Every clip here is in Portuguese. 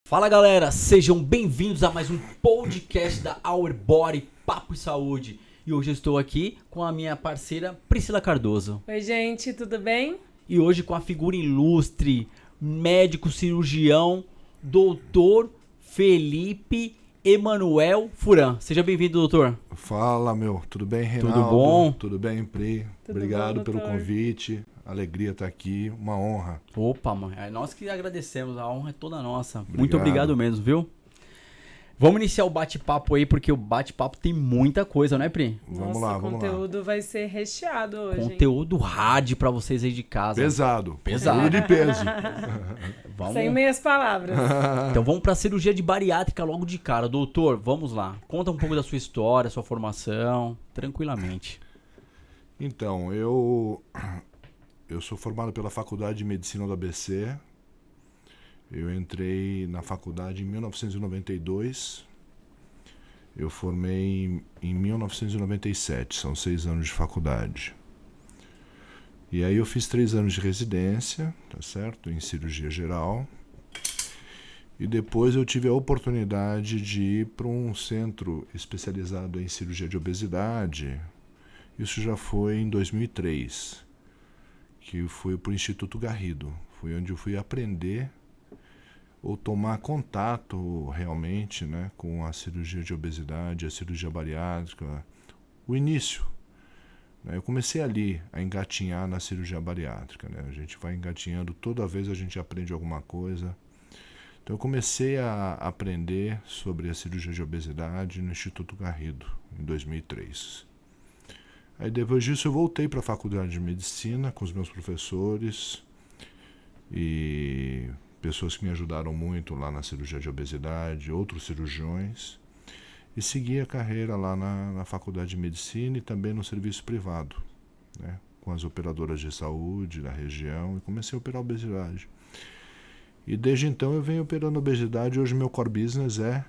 Fala galera, sejam bem-vindos a mais um podcast da Our Body Papo e Saúde. E hoje eu estou aqui com a minha parceira Priscila Cardoso. Oi gente, tudo bem? E hoje com a figura ilustre, médico cirurgião, doutor Felipe Emanuel Furan. Seja bem-vindo, doutor. Fala, meu. Tudo bem, Reinaldo? Tudo bom? Tudo bem, Pri? Tudo Obrigado bom, pelo doutor? convite. Alegria estar aqui. Uma honra. Opa, mãe, é nós que agradecemos, a honra é toda nossa. Obrigado. Muito obrigado mesmo, viu? Vamos iniciar o bate-papo aí, porque o bate-papo tem muita coisa, né, Pri? Vamos Nossa, lá, o vamos lá. conteúdo vai ser recheado hoje, hein? Conteúdo hard pra vocês aí de casa. Pesado. Pesado. Conteúdo de peso. Vamos. Sem meias palavras. Então vamos pra cirurgia de bariátrica logo de cara. Doutor, vamos lá. Conta um pouco da sua história, sua formação, tranquilamente. Então, eu sou formado pela Faculdade de Medicina do ABC. Eu entrei na faculdade em 1992. Eu formei em 1997. São 6 anos de faculdade. E aí eu fiz 3 anos de residência, tá certo? Em cirurgia geral. E depois eu tive a oportunidade de ir para um centro especializado em cirurgia de obesidade. Isso já foi em 2003, que fui para o Instituto Garrido. Foi onde eu fui aprender ou tomar contato realmente, né, com a cirurgia de obesidade, a cirurgia bariátrica, o início. Eu comecei ali a engatinhar na cirurgia bariátrica, né? A gente vai engatinhando, toda vez a gente aprende alguma coisa. Então eu comecei a aprender sobre a cirurgia de obesidade no Instituto Garrido, em 2003. Aí depois disso eu voltei para a Faculdade de Medicina com os meus professores e pessoas que me ajudaram muito lá na cirurgia de obesidade, outros cirurgiões. E segui a carreira lá na Faculdade de Medicina e também no serviço privado, né, com as operadoras de saúde da região, e comecei a operar obesidade. E desde então eu venho operando obesidade e hoje meu core business é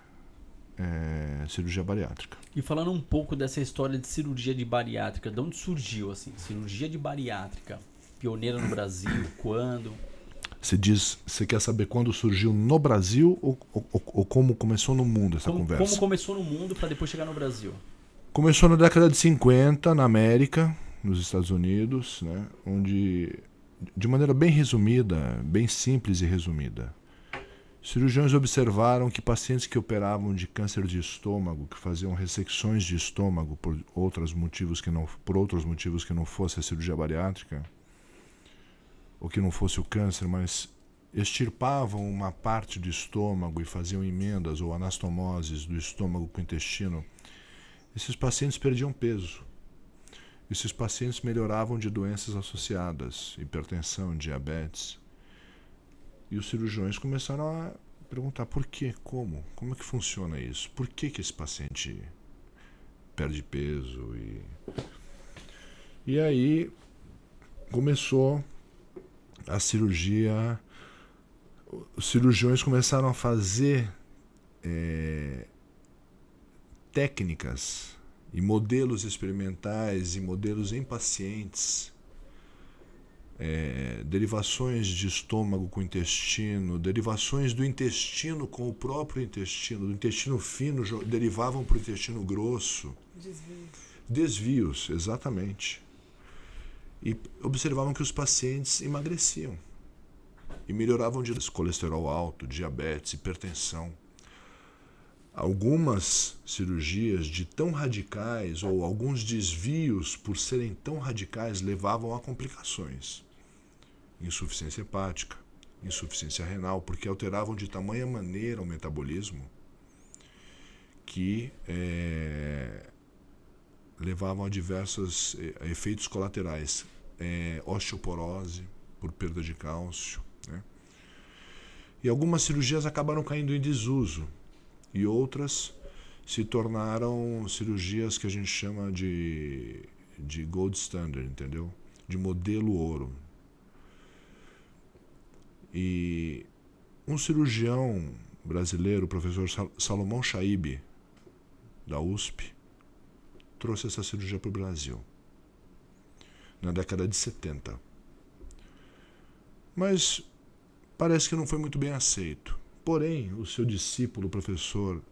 cirurgia bariátrica. E falando um pouco dessa história de cirurgia de bariátrica, de onde surgiu assim? Cirurgia de bariátrica, pioneira no Brasil, quando? Você quer saber quando surgiu no Brasil ou como começou no mundo essa conversa? Como começou no mundo para depois chegar no Brasil? Começou na década de 50, na América, nos Estados Unidos, né, onde, de maneira bem resumida, bem simples e resumida, cirurgiões observaram que pacientes que operavam de câncer de estômago, que faziam ressecções de estômago por outros motivos que não fosse a cirurgia bariátrica, ou que não fosse o câncer, mas extirpavam uma parte do estômago e faziam emendas ou anastomoses do estômago com o intestino, esses pacientes perdiam peso. Esses pacientes melhoravam de doenças associadas, hipertensão, diabetes. E os cirurgiões começaram a perguntar por quê, como é que funciona isso? Por que esse paciente perde peso? E aí começou a cirurgia, os cirurgiões começaram a fazer técnicas e modelos experimentais e modelos em pacientes, derivações de estômago com intestino, derivações do intestino com o próprio intestino, do intestino fino derivavam para o intestino grosso. Desvios, exatamente. E observavam que os pacientes emagreciam e melhoravam de colesterol alto, diabetes, hipertensão. Algumas cirurgias de tão radicais ou alguns desvios por serem tão radicais levavam a complicações. Insuficiência hepática, insuficiência renal, porque alteravam de tamanha maneira o metabolismo que levavam a diversos efeitos colaterais, osteoporose por perda de cálcio, né? E algumas cirurgias acabaram caindo em desuso e outras se tornaram cirurgias que a gente chama de gold standard, entendeu? De modelo ouro. E um cirurgião brasileiro, o professor Salomão Chaib, da USP, trouxe essa cirurgia para o Brasil, na década de 70. Mas parece que não foi muito bem aceito. Porém, o seu discípulo, o professor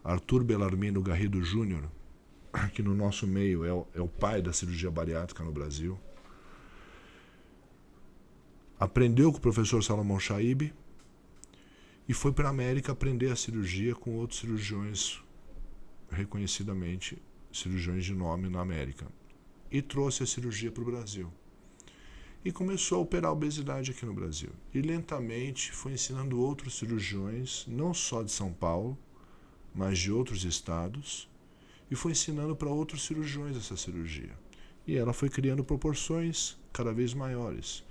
Arthur Bellarmino Garrido Júnior, que no nosso meio é o pai da cirurgia bariátrica no Brasil, aprendeu com o professor Salomão Shaibi e foi para a América aprender a cirurgia com outros cirurgiões, reconhecidamente cirurgiões de nome na América, e trouxe a cirurgia para o Brasil. E começou a operar a obesidade aqui no Brasil. E lentamente foi ensinando outros cirurgiões, não só de São Paulo, mas de outros estados, e foi ensinando para outros cirurgiões essa cirurgia. E ela foi criando proporções cada vez maiores.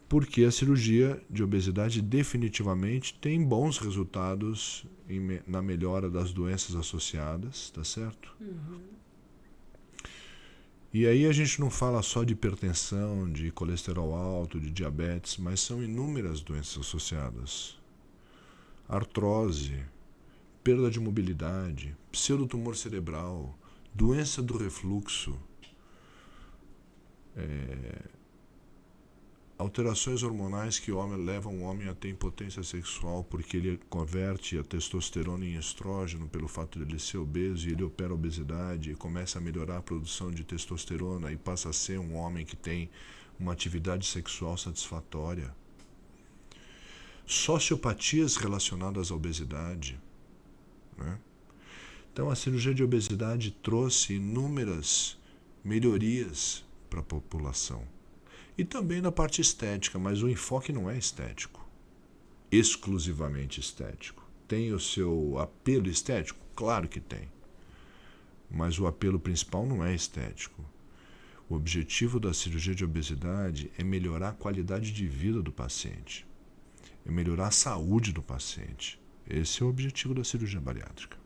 Porque a cirurgia de obesidade definitivamente tem bons resultados na melhora das doenças associadas, tá certo? E aí a gente não fala só de hipertensão, de colesterol alto, de diabetes, mas são inúmeras doenças associadas. Artrose, perda de mobilidade, pseudotumor cerebral, doença do refluxo, alterações hormonais que levam o homem a ter impotência sexual porque ele converte a testosterona em estrógeno pelo fato de ele ser obeso, e ele opera a obesidade e começa a melhorar a produção de testosterona e passa a ser um homem que tem uma atividade sexual satisfatória. Sociopatias relacionadas à obesidade, né? Então a cirurgia de obesidade trouxe inúmeras melhorias para a população. E também na parte estética, mas o enfoque não é estético, exclusivamente estético. Tem o seu apelo estético? Claro que tem. Mas o apelo principal não é estético. O objetivo da cirurgia de obesidade é melhorar a qualidade de vida do paciente, é melhorar a saúde do paciente. Esse é o objetivo da cirurgia bariátrica.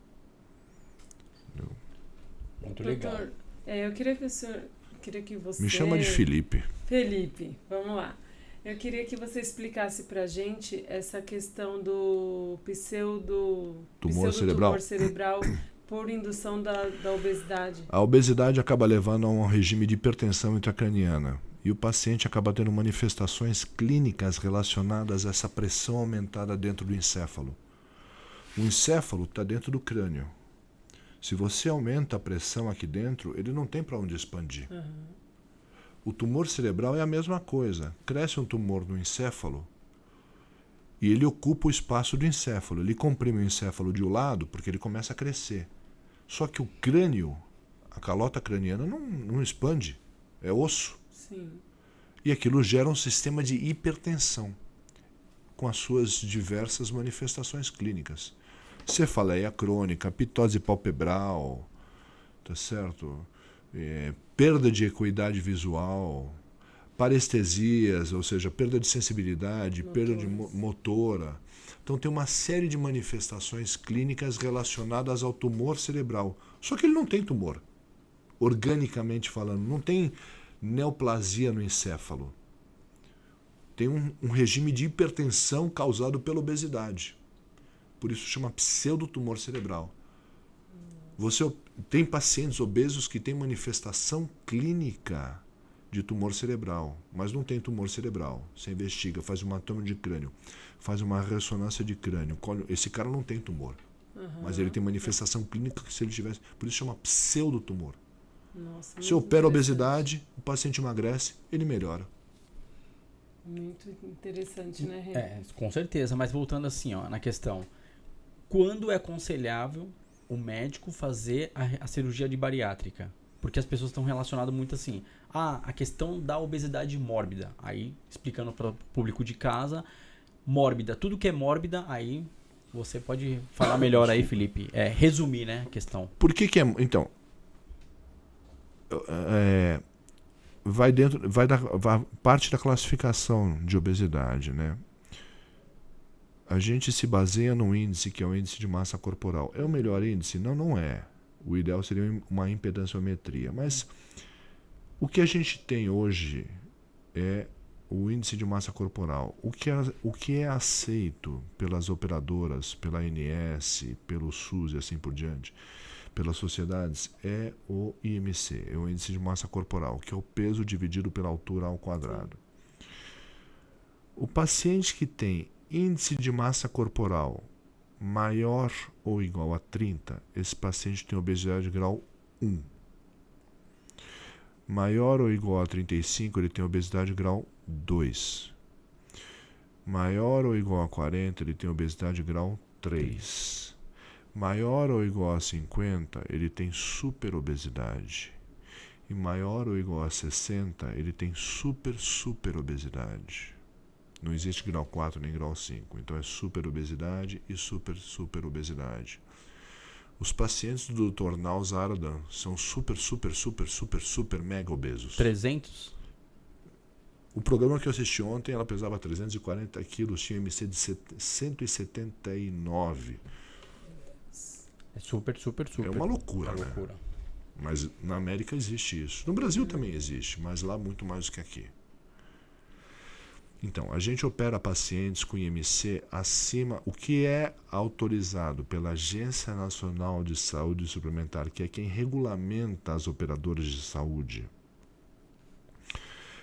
Entendeu? Muito legal. Doutor, eu queria que o senhor... Queria que você... Me chama de Felipe. Felipe, vamos lá. Eu queria que você explicasse pra gente essa questão do Tumor cerebral por indução da obesidade. A obesidade acaba levando a um regime de hipertensão intracraniana e o paciente acaba tendo manifestações clínicas relacionadas a essa pressão aumentada dentro do encéfalo. O encéfalo está dentro do crânio. Se você aumenta a pressão aqui dentro, ele não tem para onde expandir. O tumor cerebral é a mesma coisa. Cresce um tumor no encéfalo e ele ocupa o espaço do encéfalo. Ele comprime o encéfalo de um lado porque ele começa a crescer. Só que o crânio, a calota craniana, não expande. É osso. Sim. E aquilo gera um sistema de hipertensão com as suas diversas manifestações clínicas. Cefaleia crônica, pitose palpebral, tá certo? Perda de equidade visual, parestesias, ou seja, perda de sensibilidade, perda de motora. Então tem uma série de manifestações clínicas relacionadas ao tumor cerebral. Só que ele não tem tumor, organicamente falando, não tem neoplasia no encéfalo. Tem um regime de hipertensão causado pela obesidade. Por isso chama pseudotumor cerebral. Você tem pacientes obesos que têm manifestação clínica de tumor cerebral, mas não tem tumor cerebral. Você investiga, faz uma toma de crânio, faz uma ressonância de crânio. Esse cara não tem tumor, mas ele tem manifestação clínica que se ele tivesse... Por isso chama pseudotumor. Nossa, se opera a obesidade, o paciente emagrece, ele melhora. Muito interessante, né, Renan? Com certeza, mas voltando assim, na questão... Quando é aconselhável o médico fazer a cirurgia de bariátrica? Porque as pessoas estão relacionadas muito assim. A questão da obesidade mórbida. Aí, explicando para o público de casa, mórbida. Tudo que é mórbida, aí você pode falar melhor aí, Felipe. Resumir, né, a questão. Por que é... Então, vai parte da classificação de obesidade, né? A gente se baseia num índice que é o índice de massa corporal. É o melhor índice? Não, não é. O ideal seria uma impedanciometria. Mas o que a gente tem hoje é o índice de massa corporal. O que é aceito pelas operadoras, pela ANS, pelo SUS e assim por diante, pelas sociedades, é o IMC, é o índice de massa corporal, que é o peso dividido pela altura ao quadrado. O paciente que tem índice de massa corporal maior ou igual a 30, esse paciente tem obesidade grau 1. Maior ou igual a 35, ele tem obesidade grau 2. Maior ou igual a 40, ele tem obesidade grau 3. Maior ou igual a 50, ele tem superobesidade. E maior ou igual a 60, ele tem superobesidade. Não existe grau 4 nem grau 5. Então é superobesidade e superobesidade. Os pacientes do Dr. Naus Ardan são super mega obesos. 300? O programa que eu assisti ontem, ela pesava 340 quilos, tinha MC de 179. É super. É uma loucura, Uma né? loucura. Mas na América existe isso. No Brasil também existe, mas lá muito mais do que aqui. Então, a gente opera pacientes com IMC acima, o que é autorizado pela Agência Nacional de Saúde Suplementar, que é quem regulamenta as operadoras de saúde.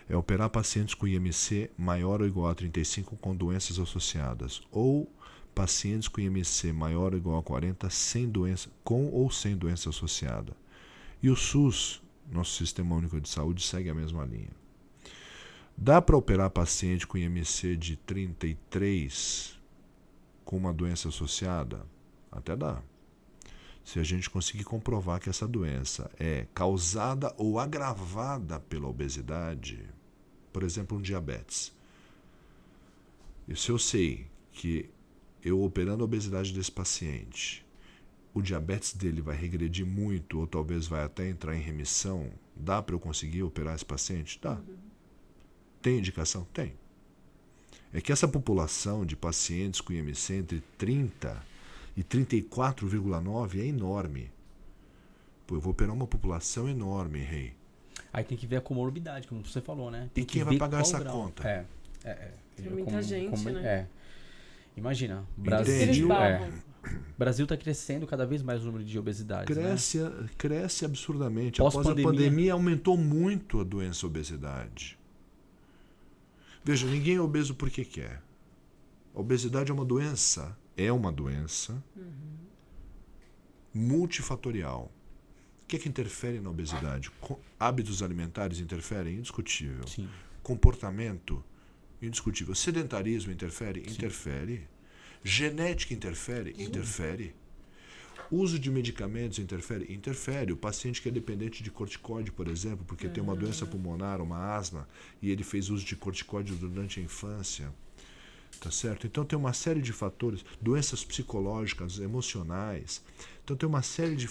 É operar pacientes com IMC maior ou igual a 35 com doenças associadas, ou pacientes com IMC maior ou igual a 40 sem doença, com ou sem doença associada. E o SUS, nosso Sistema Único de Saúde, segue a mesma linha. Dá para operar paciente com IMC de 33 com uma doença associada? Até dá. Se a gente conseguir comprovar que essa doença é causada ou agravada pela obesidade, por exemplo, um diabetes. E se eu sei que eu operando a obesidade desse paciente, o diabetes dele vai regredir muito ou talvez vai até entrar em remissão, dá para eu conseguir operar esse paciente? Dá. Tem indicação? Tem. É que essa população de pacientes com IMC entre 30 e 34,9 é enorme. Pô, eu vou operar uma população enorme, rei. Aí tem que ver a comorbidade, como você falou, né? Tem E quem que vai ver pagar qual essa grau. conta? É muita gente, né? Imagina, Entende? Brasil está crescendo cada vez mais o número de obesidades. Cresce absurdamente. Pós-pandemia. Após a pandemia, aumentou muito a doença obesidade. Veja, ninguém é obeso porque quer. A obesidade é uma doença. É uma doença multifatorial. O que é que interfere na obesidade? Hábitos alimentares interferem? Indiscutível. Sim. Comportamento? Indiscutível. Sedentarismo interfere? Sim. Interfere. Genética interfere? Interfere. Uso de medicamentos interfere? Interfere. O paciente que é dependente de corticoide, por exemplo, porque tem uma doença pulmonar, uma asma, e ele fez uso de corticoide durante a infância. Tá certo? Então tem uma série de fatores, doenças psicológicas, emocionais. Então tem uma série de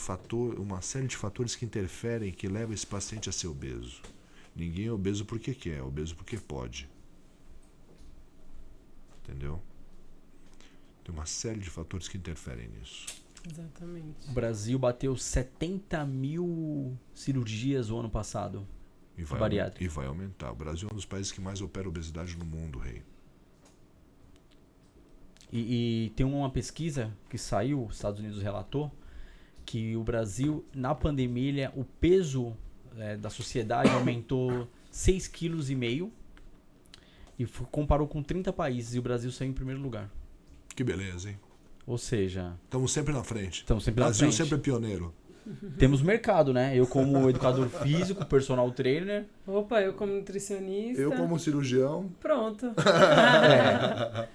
fatores que interferem, que levam esse paciente a ser obeso. Ninguém é obeso porque quer, é obeso porque pode. Entendeu? Tem uma série de fatores que interferem nisso. Exatamente. O Brasil bateu 70 mil cirurgias o ano passado. E vai aumentar. O Brasil é um dos países que mais opera obesidade no mundo, rei. E tem uma pesquisa que saiu, os Estados Unidos relatou, que o Brasil, na pandemia, o peso da sociedade aumentou 6,5 kg e comparou com 30 países e o Brasil saiu em primeiro lugar. Que beleza, hein? Ou seja... Estamos sempre na frente. Estamos sempre na Brasil frente. sempre é pioneiro. Temos mercado, né? Eu como educador físico, personal trainer. Opa, eu como nutricionista. Eu como cirurgião. Pronto.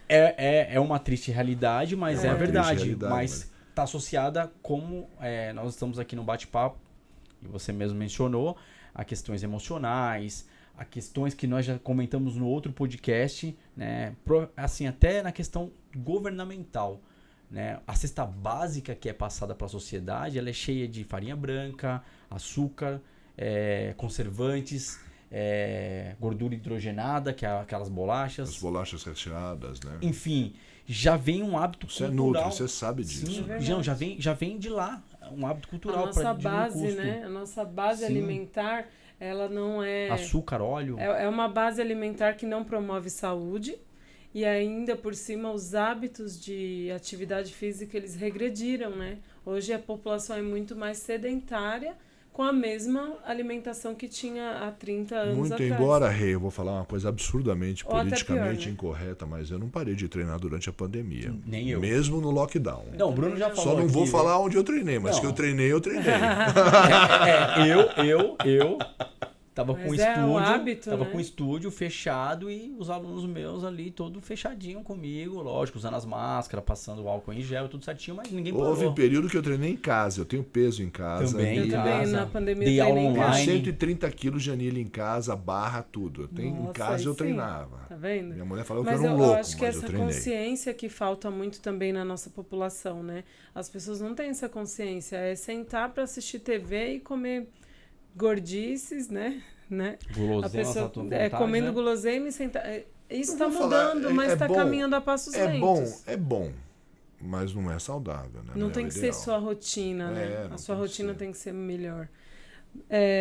É uma triste realidade, mas é a verdade. realidade, Mas está associada como nós estamos aqui no bate-papo, e você mesmo mencionou, a questões emocionais, a questões que nós já comentamos no outro podcast, né? Assim, até na questão governamental. Né? A cesta básica que é passada para a sociedade, ela é cheia de farinha branca, açúcar, conservantes, gordura hidrogenada, que é aquelas bolachas. As bolachas recheadas, né? Enfim, já vem um hábito Você cultural. é nutri, você sabe disso. Sim, É já vem de lá, um hábito cultural. A nossa pra diminuir o base, custo. né? A nossa base Sim. alimentar, ela não é... Açúcar, óleo. É uma base alimentar que não promove saúde. E ainda por cima os hábitos de atividade física eles regrediram, né? Hoje a população é muito mais sedentária, com a mesma alimentação que tinha há 30 anos Muito atrás. embora, Rei, eu vou falar uma coisa absurdamente Ou até politicamente pior, né? incorreta, mas eu não parei de treinar durante a pandemia. Nem eu. Mesmo no lockdown. Não, o Bruno já falou. Só não vou aqui, falar onde eu treinei, mas Não. que eu treinei, eu treinei. Eu tava com Mas estúdio, é um hábito, tava né? com estúdio fechado e os alunos meus ali todo fechadinho comigo, lógico, usando as máscaras, passando o álcool em gel, tudo certinho, mas ninguém parou. Houve um período que eu treinei em casa, eu tenho peso em casa. Também Eu em também, casa. na pandemia, Dei aula treinei em casa. online. 130 quilos de anilha em casa, barra, tudo. Em Nossa, casa aí eu sim. treinava. Tá vendo? Minha mulher falou Mas que eu era um eu louco, acho que mas eu essa treinei. consciência que falta muito também na nossa população, né? As pessoas não têm essa consciência. É sentar para assistir TV e comer gordices, né? A Guloseimas pessoa à tua vontade, comendo né? guloseima e sentar. Isso Eu está vou falar, mudando, mas está bom, caminhando a passos lentos. É bom, mas não é saudável, né? Não é tem o que ideal. ser sua rotina, né? não A sua tem que rotina ser. tem que ser melhor.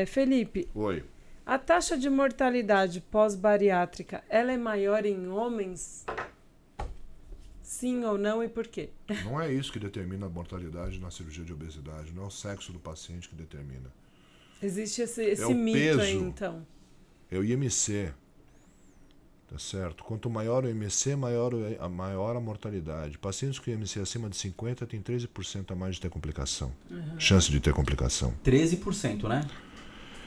Felipe, Oi. a taxa de mortalidade pós-bariátrica, ela é maior em homens? Sim ou não e por quê? Não é isso que determina a mortalidade na cirurgia de obesidade, não é o sexo do paciente que determina. Existe esse o mito peso. aí, então. É o IMC, tá certo? Quanto maior o IMC, maior a mortalidade. Pacientes com IMC acima de 50 têm 13% a mais de ter complicação. Chance de ter complicação. 13%, né?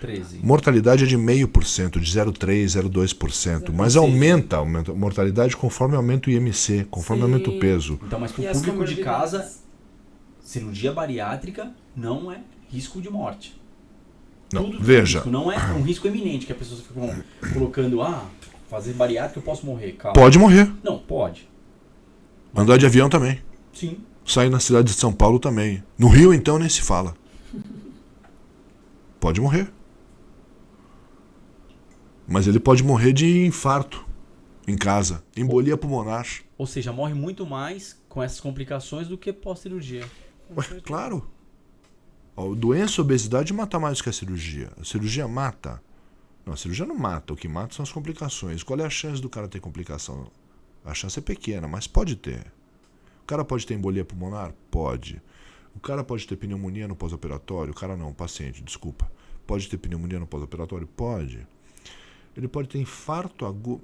13%. Mortalidade é de 0,5%, de 0,3%, 0,2%. Mas aumenta a mortalidade conforme aumenta o IMC, conforme Sim. aumenta o peso. Então, mas pro E as público de comorbidades? casa, cirurgia bariátrica não é risco de morte. Não, Tudo tem veja, risco, não é um risco eminente que as pessoas ficam colocando, fazer bariátrica eu posso morrer, calma. pode morrer. Não, pode. Andar de avião também. Sim. Sair na cidade de São Paulo também. No Rio, então, nem se fala. Pode morrer. Mas ele pode morrer de infarto em casa. Embolia pulmonar. Ou seja, morre muito mais com essas complicações do que pós-cirurgia. Ué, claro. A doença, a obesidade mata mais do que a cirurgia. A cirurgia mata. Não, a cirurgia não mata. O que mata são as complicações. Qual é a chance do cara ter complicação? A chance é pequena, mas pode ter. O cara pode ter embolia pulmonar? Pode. O cara pode ter pneumonia no pós-operatório? O cara não, o paciente, desculpa. Pode ter pneumonia no pós-operatório? Pode. Ele pode ter infarto agudo.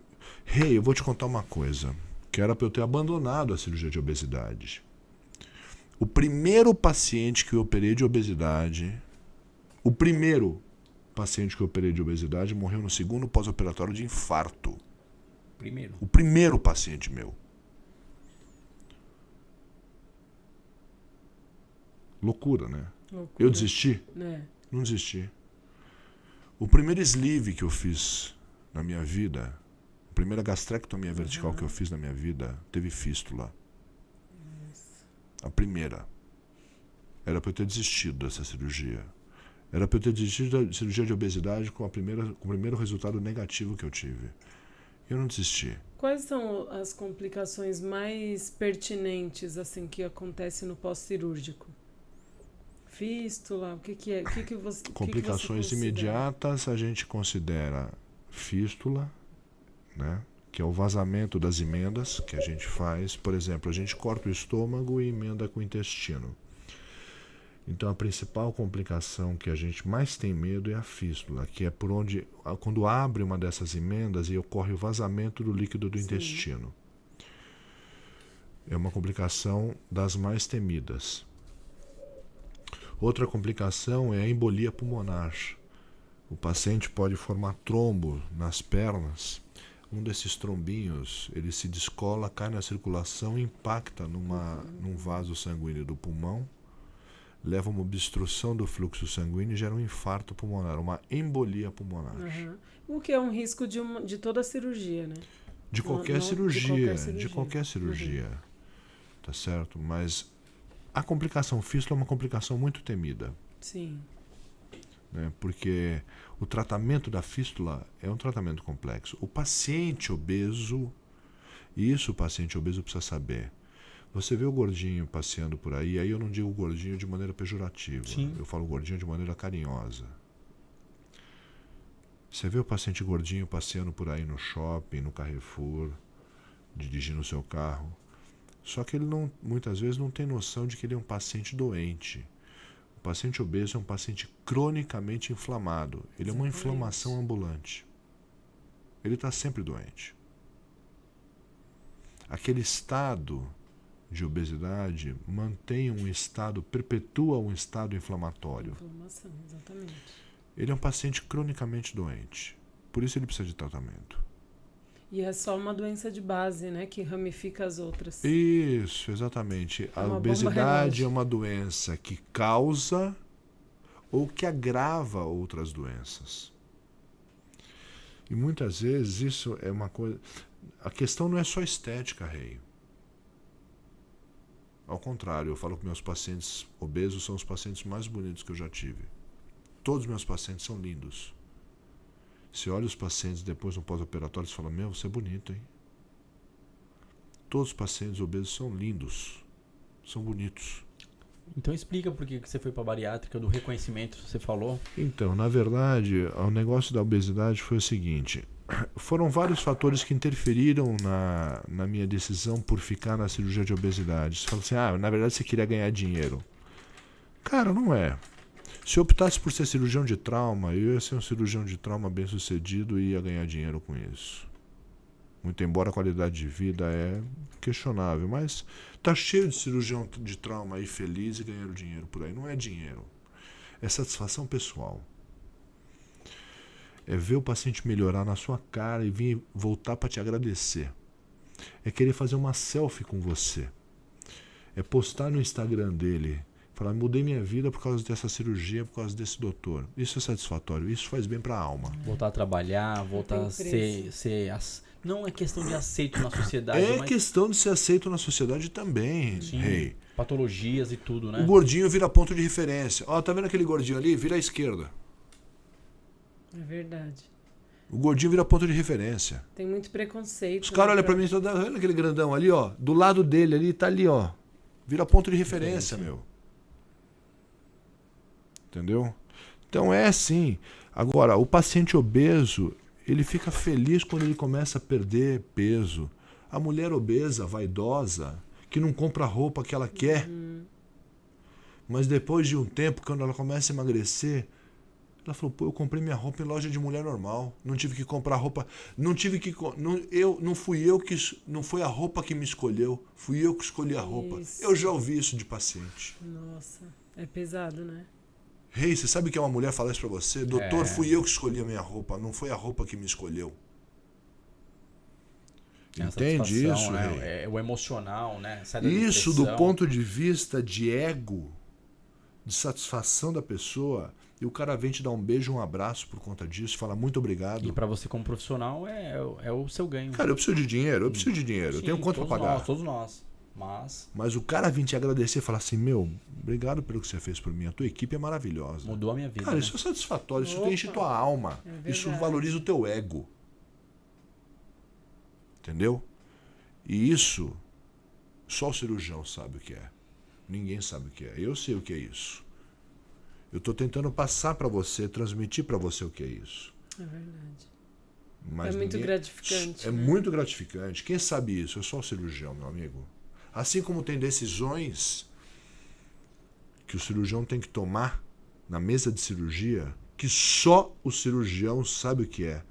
Eu vou te contar uma coisa. Que era para eu ter abandonado a cirurgia de obesidade. O primeiro paciente que eu operei de obesidade, morreu no segundo pós-operatório de infarto. Primeiro. O primeiro paciente meu. Loucura, né? Loucura. Eu desisti? É. Não desisti. O primeiro sleeve que eu fiz na minha vida, a primeira gastrectomia vertical que eu fiz na minha vida, teve fístula. A primeira. Era para eu ter desistido dessa cirurgia. Era para eu ter desistido da cirurgia de obesidade com o primeiro resultado negativo que eu tive. Eu não desisti. Quais são as complicações mais pertinentes assim que acontecem no pós-cirúrgico? Fístula, o que é? Complicações que você imediatas a gente considera fístula, né? Que é o vazamento das emendas que a gente faz. Por exemplo, a gente corta o estômago e emenda com o intestino. Então a principal complicação que a gente mais tem medo é a fístula, que é por onde, quando abre uma dessas emendas e ocorre o vazamento do líquido do intestino. É uma complicação das mais temidas. Outra complicação é a embolia pulmonar. O paciente pode formar trombo nas pernas. Um desses trombinhos, ele se descola, cai na circulação e impacta num vaso sanguíneo do pulmão, leva a uma obstrução do fluxo sanguíneo e gera um infarto pulmonar, uma embolia pulmonar. O que é um risco de toda a cirurgia, né? De qualquer cirurgia. Tá certo? Mas a complicação fístula é uma complicação muito temida. Sim. Né? Porque o tratamento da fístula é um tratamento complexo. O paciente obeso, isso o paciente obeso precisa saber. Você vê o gordinho passeando por aí eu não digo gordinho de maneira pejorativa. Sim. Eu falo gordinho de maneira carinhosa. Você vê o paciente gordinho passeando por aí no shopping, no Carrefour, dirigindo o seu carro. Só que ele muitas vezes não tem noção de que ele é um paciente doente. O O paciente obeso é um paciente cronicamente inflamado. Ele é uma inflamação ambulante. Ele está sempre doente. Aquele estado de obesidade mantém um estado, perpetua um estado inflamatório. Inflamação, exatamente. Ele é um paciente cronicamente doente. Por isso ele precisa de tratamento. E é só uma doença de base, né? Que ramifica as outras. Isso, exatamente. A uma obesidade é uma doença que causa ou que agrava outras doenças. E muitas vezes isso é uma coisa... A questão não é só estética, Rei. Ao contrário, eu falo que meus pacientes obesos são os pacientes mais bonitos que eu já tive. Todos os meus pacientes são lindos. Você olha os pacientes depois no pós-operatório e fala, meu, você é bonito, hein? Todos os pacientes obesos são lindos. São bonitos. Então explica por que você foi para a bariátrica, do reconhecimento que você falou. Então, na verdade, o negócio da obesidade foi o seguinte. Foram vários fatores que interferiram na minha decisão por ficar na cirurgia de obesidade. Você fala assim, na verdade você queria ganhar dinheiro. Cara, não é. Se eu optasse por ser cirurgião de trauma, eu ia ser um cirurgião de trauma bem sucedido e ia ganhar dinheiro com isso. Muito embora a qualidade de vida é questionável, mas tá cheio de cirurgião de trauma aí feliz e ganhando dinheiro por aí. Não é dinheiro, é satisfação pessoal. É ver o paciente melhorar na sua cara e vir voltar para te agradecer. É querer fazer uma selfie com você. É postar no Instagram dele, falar, mudei minha vida por causa dessa cirurgia, por causa desse doutor. Isso é satisfatório, isso faz bem para a alma. Voltar a trabalhar, voltar a ser não é questão de aceito na sociedade. É mas... questão de ser aceito na sociedade também, Sim, Rei. patologias e tudo, né? O gordinho vira ponto de referência. Ó, tá vendo aquele gordinho ali? Vira à esquerda. É verdade. O gordinho vira ponto de referência. Tem muito preconceito. Os caras olham pra mim e falam, olha aquele grandão ali, ó. Do lado dele ali, tá ali, ó. Vira ponto de referência, meu. Entendeu? Então é assim. Agora, o paciente obeso, ele fica feliz quando ele começa a perder peso. A mulher obesa, vaidosa, que não compra a roupa que ela quer, mas depois de um tempo, quando ela começa a emagrecer, ela falou, pô, eu comprei minha roupa em loja de mulher normal, não tive que comprar roupa, não foi a roupa que me escolheu, fui eu que escolhi a roupa. Isso. Eu já ouvi isso de paciente. Nossa, é pesado, né? Rei, você sabe que uma mulher fala isso pra você? Doutor, fui eu que escolhi a minha roupa, não foi a roupa que me escolheu. Entende isso, né? Rei? É o emocional, né? Sai da Isso depressão. do ponto de vista de ego, de satisfação da pessoa, e o cara vem te dar um beijo, um abraço por conta disso, fala muito obrigado. E pra você como profissional é o seu ganho. Cara, eu preciso de dinheiro, eu tenho conta pra pagar. Todos nós. Mas o cara vir te agradecer e falar assim, meu, obrigado pelo que você fez por mim, a tua equipe é maravilhosa. Mudou a minha vida. Cara, né? isso é satisfatório, isso Opa, enche tua alma, isso verdade. valoriza o teu ego. Entendeu? E isso, só o cirurgião sabe o que é. Ninguém sabe o que é. Eu sei o que é isso. Eu estou tentando passar para você, transmitir para você o que é isso. É verdade. Mas é muito gratificante. É né? muito gratificante. Quem sabe isso? É só o cirurgião, meu amigo. Assim como tem decisões que o cirurgião tem que tomar na mesa de cirurgia, que só o cirurgião sabe o que é.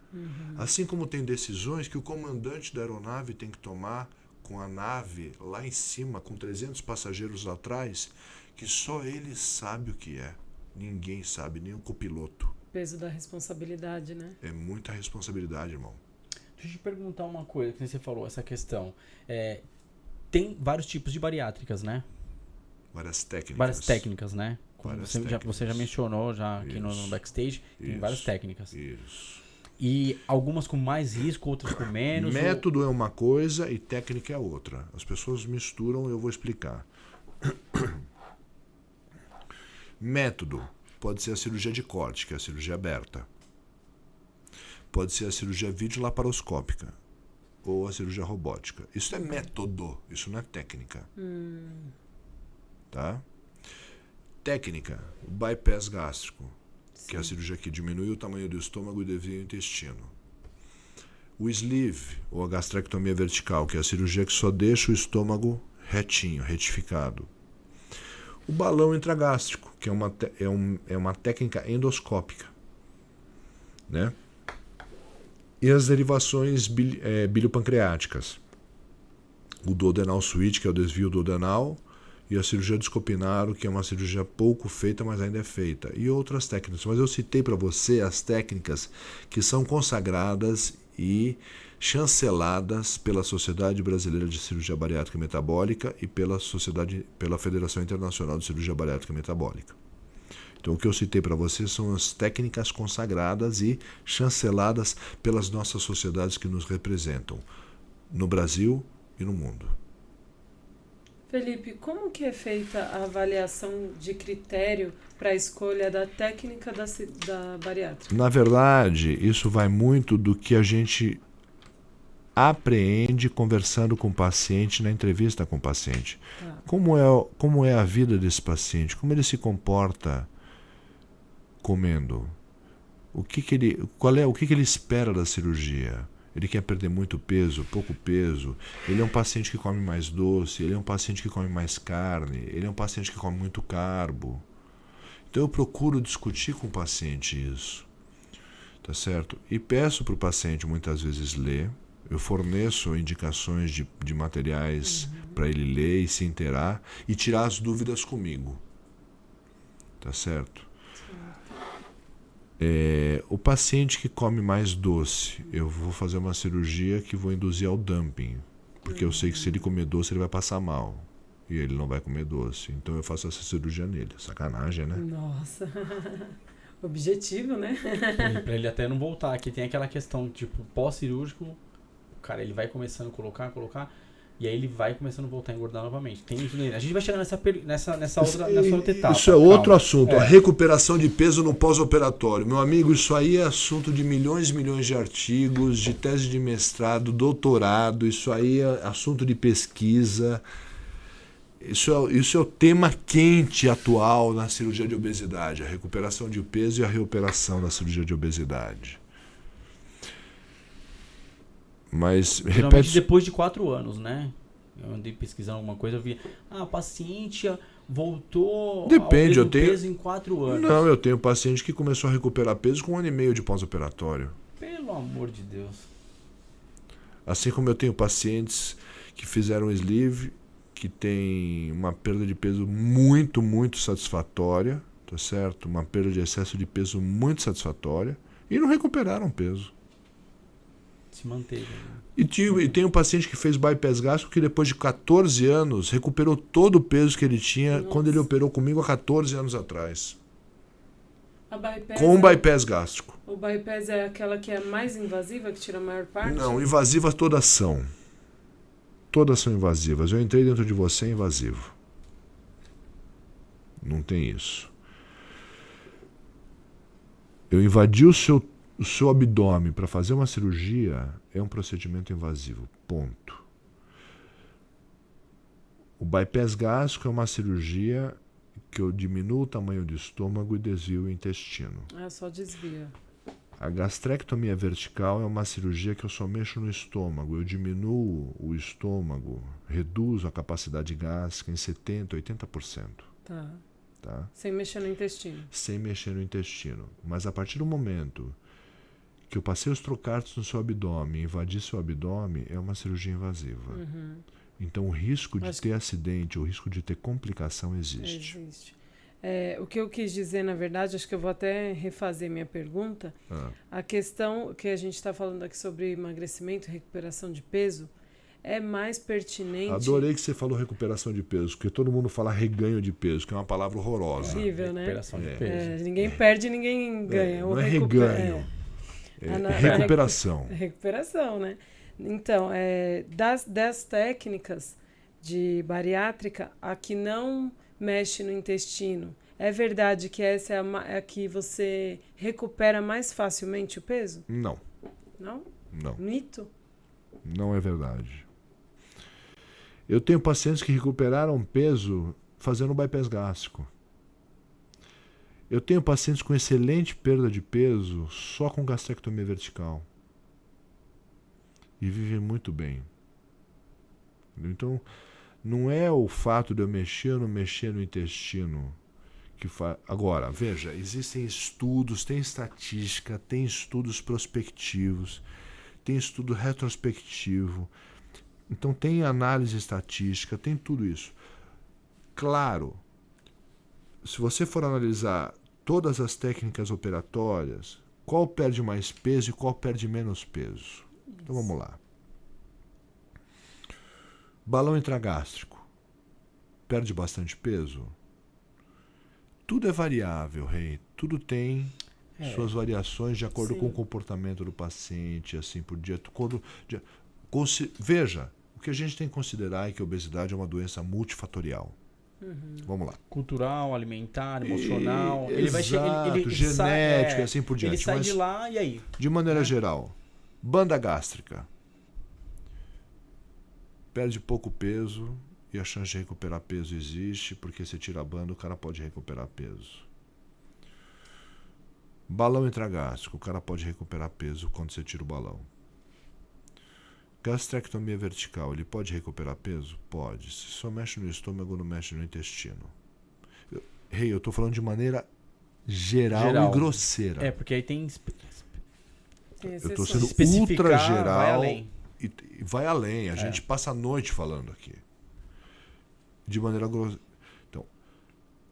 Assim como tem decisões que o comandante da aeronave tem que tomar com a nave lá em cima, com 300 passageiros lá atrás, que só ele sabe o que é. Ninguém sabe, nem o copiloto. Peso da responsabilidade, né? É muita responsabilidade, irmão. Deixa eu te perguntar uma coisa, que você falou, essa questão. Tem vários tipos de bariátricas, né? Várias técnicas. Várias técnicas, né? Como Várias você já técnicas. mencionou já aqui no Isso. backstage, tem Isso. várias técnicas. Isso. E algumas com mais risco, outras com menos. Método é uma coisa e técnica é outra. As pessoas misturam, eu vou explicar. Método pode ser a cirurgia de corte, que é a cirurgia aberta. Pode ser a cirurgia videolaparoscópica ou a cirurgia robótica. Isso é método, isso não é técnica. Tá? Técnica, o bypass gástrico, que é a cirurgia que diminui o tamanho do estômago e desvia o intestino. O sleeve, ou a gastrectomia vertical, que é a cirurgia que só deixa o estômago retinho, retificado. o balão intragástrico, que é uma técnica endoscópica, né? E as derivações biliopancreáticas. O duodenal switch, que é o desvio duodenal, e a cirurgia de Scopinaro, que é uma cirurgia pouco feita, mas ainda é feita. E outras técnicas. Mas eu citei para você as técnicas que são consagradas e chanceladas pela Sociedade Brasileira de Cirurgia Bariátrica e Metabólica e pela Federação Internacional de Cirurgia Bariátrica e Metabólica. Então, o que eu citei para você são as técnicas consagradas e chanceladas pelas nossas sociedades que nos representam, no Brasil e no mundo. Felipe, como que é feita a avaliação de critério para a escolha da técnica da bariátrica? Na verdade, isso vai muito do que a gente apreende conversando com o paciente, na entrevista com o paciente. Tá. Como é a vida desse paciente? Como ele se comporta comendo? O que ele espera da cirurgia? Ele quer perder muito peso, pouco peso? Ele é um paciente que come mais doce? Ele é um paciente que come mais carne? Ele é um paciente que come muito carbo? Então eu procuro discutir com o paciente isso, tá certo? E peço para o paciente muitas vezes ler. Eu forneço indicações de materiais para ele ler e se inteirar e tirar as dúvidas comigo, tá certo? O paciente que come mais doce, eu vou fazer uma cirurgia que vou induzir ao dumping, porque eu sei que se ele comer doce ele vai passar mal e ele não vai comer doce, então eu faço essa cirurgia nele. Sacanagem, né? Nossa, objetivo, né? Pra ele até não voltar, que tem aquela questão, tipo, pós-cirúrgico, o cara ele vai começando a colocar, e aí ele vai começando a voltar a engordar novamente. Tem isso nele. A gente vai chegar nessa outra etapa. Isso é outro assunto, a recuperação de peso no pós-operatório. Meu amigo, isso aí é assunto de milhões e milhões de artigos, de tese de mestrado, doutorado, isso aí é assunto de pesquisa. Isso é o tema quente atual na cirurgia de obesidade, a recuperação de peso e a reoperação da cirurgia de obesidade. Mas, geralmente depois de 4 anos, né? Eu andei pesquisando alguma coisa, eu vi, o paciente voltou Depende, ao mesmo peso em 4 anos. Não, eu tenho paciente que começou a recuperar peso com 1 ano e meio de pós-operatório. Pelo amor de Deus. Assim como eu tenho pacientes que fizeram sleeve, que tem uma perda de peso muito, muito satisfatória, tá certo? Uma perda de excesso de peso muito satisfatória e não recuperaram peso. Se manteve. Né? E tem um paciente que fez bypass gástrico que depois de 14 anos recuperou todo o peso que ele tinha quando ele operou comigo há 14 anos atrás. Com um bypass gástrico. O bypass é aquela que é mais invasiva, que tira a maior parte? Não, invasivas todas são. Todas são invasivas. Eu entrei dentro de você, é invasivo. Não tem isso. Eu invadi o seu abdômen para fazer uma cirurgia, é um procedimento invasivo. Ponto. O bypass gástrico é uma cirurgia que eu diminuo o tamanho do estômago e desvio o intestino. Só desvia. A gastrectomia vertical é uma cirurgia que eu só mexo no estômago. Eu diminuo o estômago, reduzo a capacidade gástrica em 70%, 80%. Tá? Sem mexer no intestino. Sem mexer no intestino. Mas a partir do momento que eu passei os trocárteres no seu abdômen e invadi seu abdômen, é uma cirurgia invasiva. Então o risco de ter acidente, o risco de ter complicação existe. O que eu quis dizer, na verdade, acho que eu vou até refazer minha pergunta. A questão que a gente está falando aqui sobre emagrecimento e recuperação de peso é mais pertinente... Adorei que você falou recuperação de peso, porque todo mundo fala reganho de peso, que é uma palavra horrorosa. Horrível, né? Recuperação de peso. Ninguém perde, ninguém ganha. Não é reganho. É recuperação. Recuperação, né? Então, das técnicas de bariátrica, a que não mexe no intestino, é verdade que essa é a que você recupera mais facilmente o peso? Não. Não? Não. Mito? Não é verdade. Eu tenho pacientes que recuperaram peso fazendo bypass gástrico. Eu tenho pacientes com excelente perda de peso só com gastrectomia vertical. E vivem muito bem. Então, Não é o fato de eu mexer ou não mexer no intestino que faz. Agora, veja, existem estudos, tem estatística, tem estudos prospectivos, tem estudo retrospectivo, então tem análise estatística, tem tudo isso. Claro, se você for analisar todas as técnicas operatórias, qual perde mais peso e qual perde menos peso? Então vamos lá. Balão intragástrico perde bastante peso? Tudo é variável, Rei. Tudo tem suas variações de acordo com o comportamento do paciente, assim por diante. Veja, o que a gente tem que considerar é que a obesidade é uma doença multifatorial. Vamos lá. Cultural, alimentar, emocional. Ele vai genética, assim por diante. Ele sai de lá e aí? De maneira geral, banda gástrica perde pouco peso e a chance de recuperar peso existe, porque se tira a banda, o cara pode recuperar peso. Balão intragástrico, o cara pode recuperar peso quando você tira o balão. Gastrectomia vertical, ele pode recuperar peso? Pode. Se só mexe no estômago, não mexe no intestino. Eu estou falando de maneira geral e grosseira. Porque aí tem... Eu estou sendo ultra geral. Vai além. E vai além. A gente passa a noite falando aqui. De maneira grosseira. Então,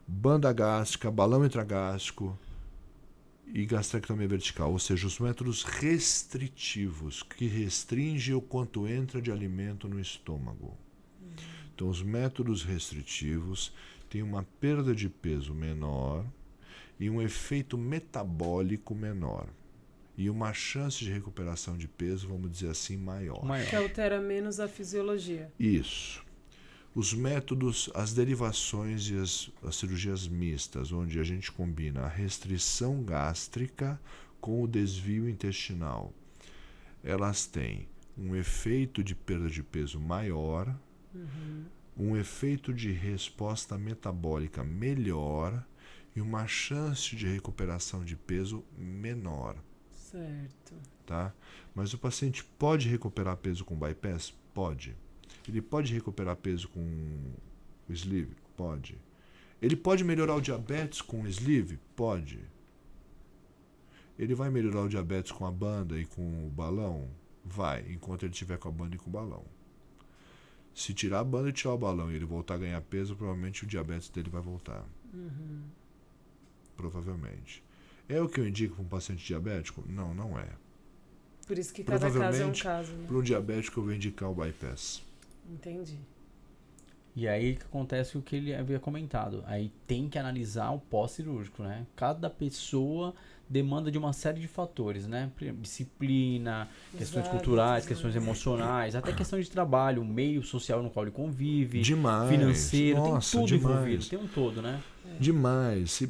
banda gástrica, balão intragástrico e gastrectomia vertical, ou seja, os métodos restritivos, que restringem o quanto entra de alimento no estômago. Então, os métodos restritivos têm uma perda de peso menor e um efeito metabólico menor. E uma chance de recuperação de peso, vamos dizer assim, maior. Que altera menos a fisiologia. Isso. Os métodos, as derivações e as cirurgias mistas, onde a gente combina a restrição gástrica com o desvio intestinal, elas têm um efeito de perda de peso maior, um efeito de resposta metabólica melhor e uma chance de recuperação de peso menor. Certo. Tá? Mas o paciente pode recuperar peso com bypass? Pode. Ele pode recuperar peso com o sleeve? Pode. Ele pode melhorar o diabetes com o sleeve? Pode. Ele vai melhorar o diabetes com a banda e com o balão? Vai, enquanto ele estiver com a banda e com o balão. Se tirar a banda e tirar o balão e ele voltar a ganhar peso, provavelmente o diabetes dele vai voltar. Provavelmente. É o que eu indico para um paciente diabético? Não, não é. Por isso que cada caso é um caso, né? Para um diabético eu vou indicar o bypass. Entendi. E aí que acontece o que ele havia comentado. Aí tem que analisar o pós-cirúrgico, né? Cada pessoa demanda de uma série de fatores, né? Disciplina, questões culturais, questões emocionais, até questão de trabalho, o meio social no qual ele convive, financeiro, nossa, tem tudo demais. envolvido, tem um todo, né? Demais.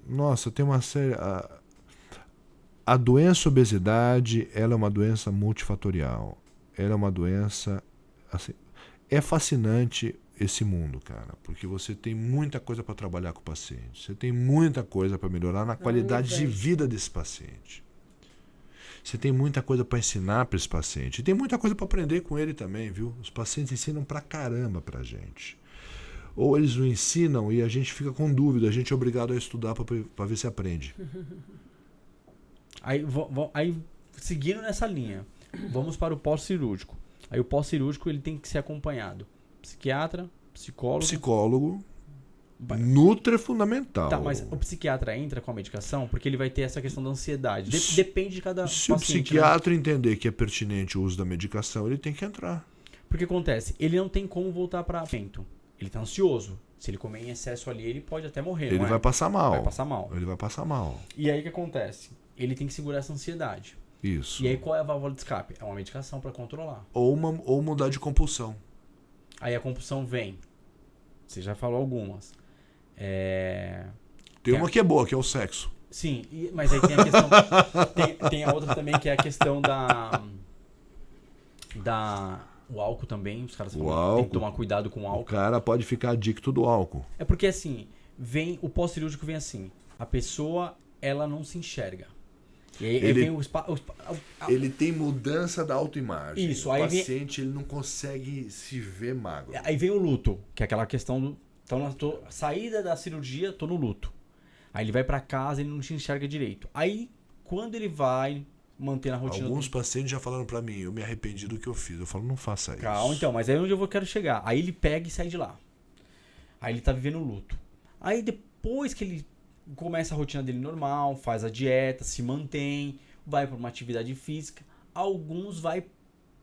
Nossa, tem uma série... A doença obesidade, ela é uma doença multifatorial. Ela é uma doença... Assim, é fascinante esse mundo, cara, porque você tem muita coisa para trabalhar com o paciente. Você tem muita coisa para melhorar na qualidade de vida desse paciente. Você tem muita coisa para ensinar para esse paciente. E tem muita coisa para aprender com ele também, viu? Os pacientes ensinam pra caramba pra gente. Ou eles não ensinam e a gente fica com dúvida, a gente é obrigado a estudar para ver se aprende. Aí, seguindo nessa linha, vamos para o pós-cirúrgico. Aí o pós-cirúrgico ele tem que ser acompanhado. Psiquiatra, psicólogo. Nutri é fundamental. Tá, mas o psiquiatra entra com a medicação porque ele vai ter essa questão da ansiedade. Depende de cada paciente. Se o psiquiatra entender que é pertinente o uso da medicação, ele tem que entrar. Porque acontece, ele não tem como voltar para evento. Ele tá ansioso. Se ele comer em excesso ali, ele pode até morrer. Ele vai passar mal. Vai passar mal. Ele vai passar mal. E aí o que acontece? Ele tem que segurar essa ansiedade. Isso. E aí qual é a válvula de escape? É uma medicação para controlar. Ou mudar de compulsão. Aí a compulsão vem. Você já falou algumas. Tem uma que é boa, que é o sexo. Sim, mas aí tem a questão... tem a outra também que é a questão o álcool também. Os caras falam que tem que tomar cuidado com o álcool. O cara pode ficar adicto do álcool. É porque assim, o pós-cirúrgico vem assim. A pessoa, ela não se enxerga. E aí Ele- vem Ele tem mudança da autoimagem. Isso, o aí vem- paciente ele não consegue se ver magro. Aí vem o luto, que é aquela questão do... Então, saída da cirurgia, tô no luto. Aí ele vai pra casa, ele não te enxerga direito. Aí, quando ele vai manter a rotina... Alguns pacientes já falaram pra mim, eu me arrependi do que eu fiz. Eu falo, não faça isso. Calma, então, mas aí é onde eu quero chegar. Aí ele pega e sai de lá. Aí ele tá vivendo o luto. Aí depois que ele começa a rotina dele normal, faz a dieta, se mantém, vai pra uma atividade física, alguns vai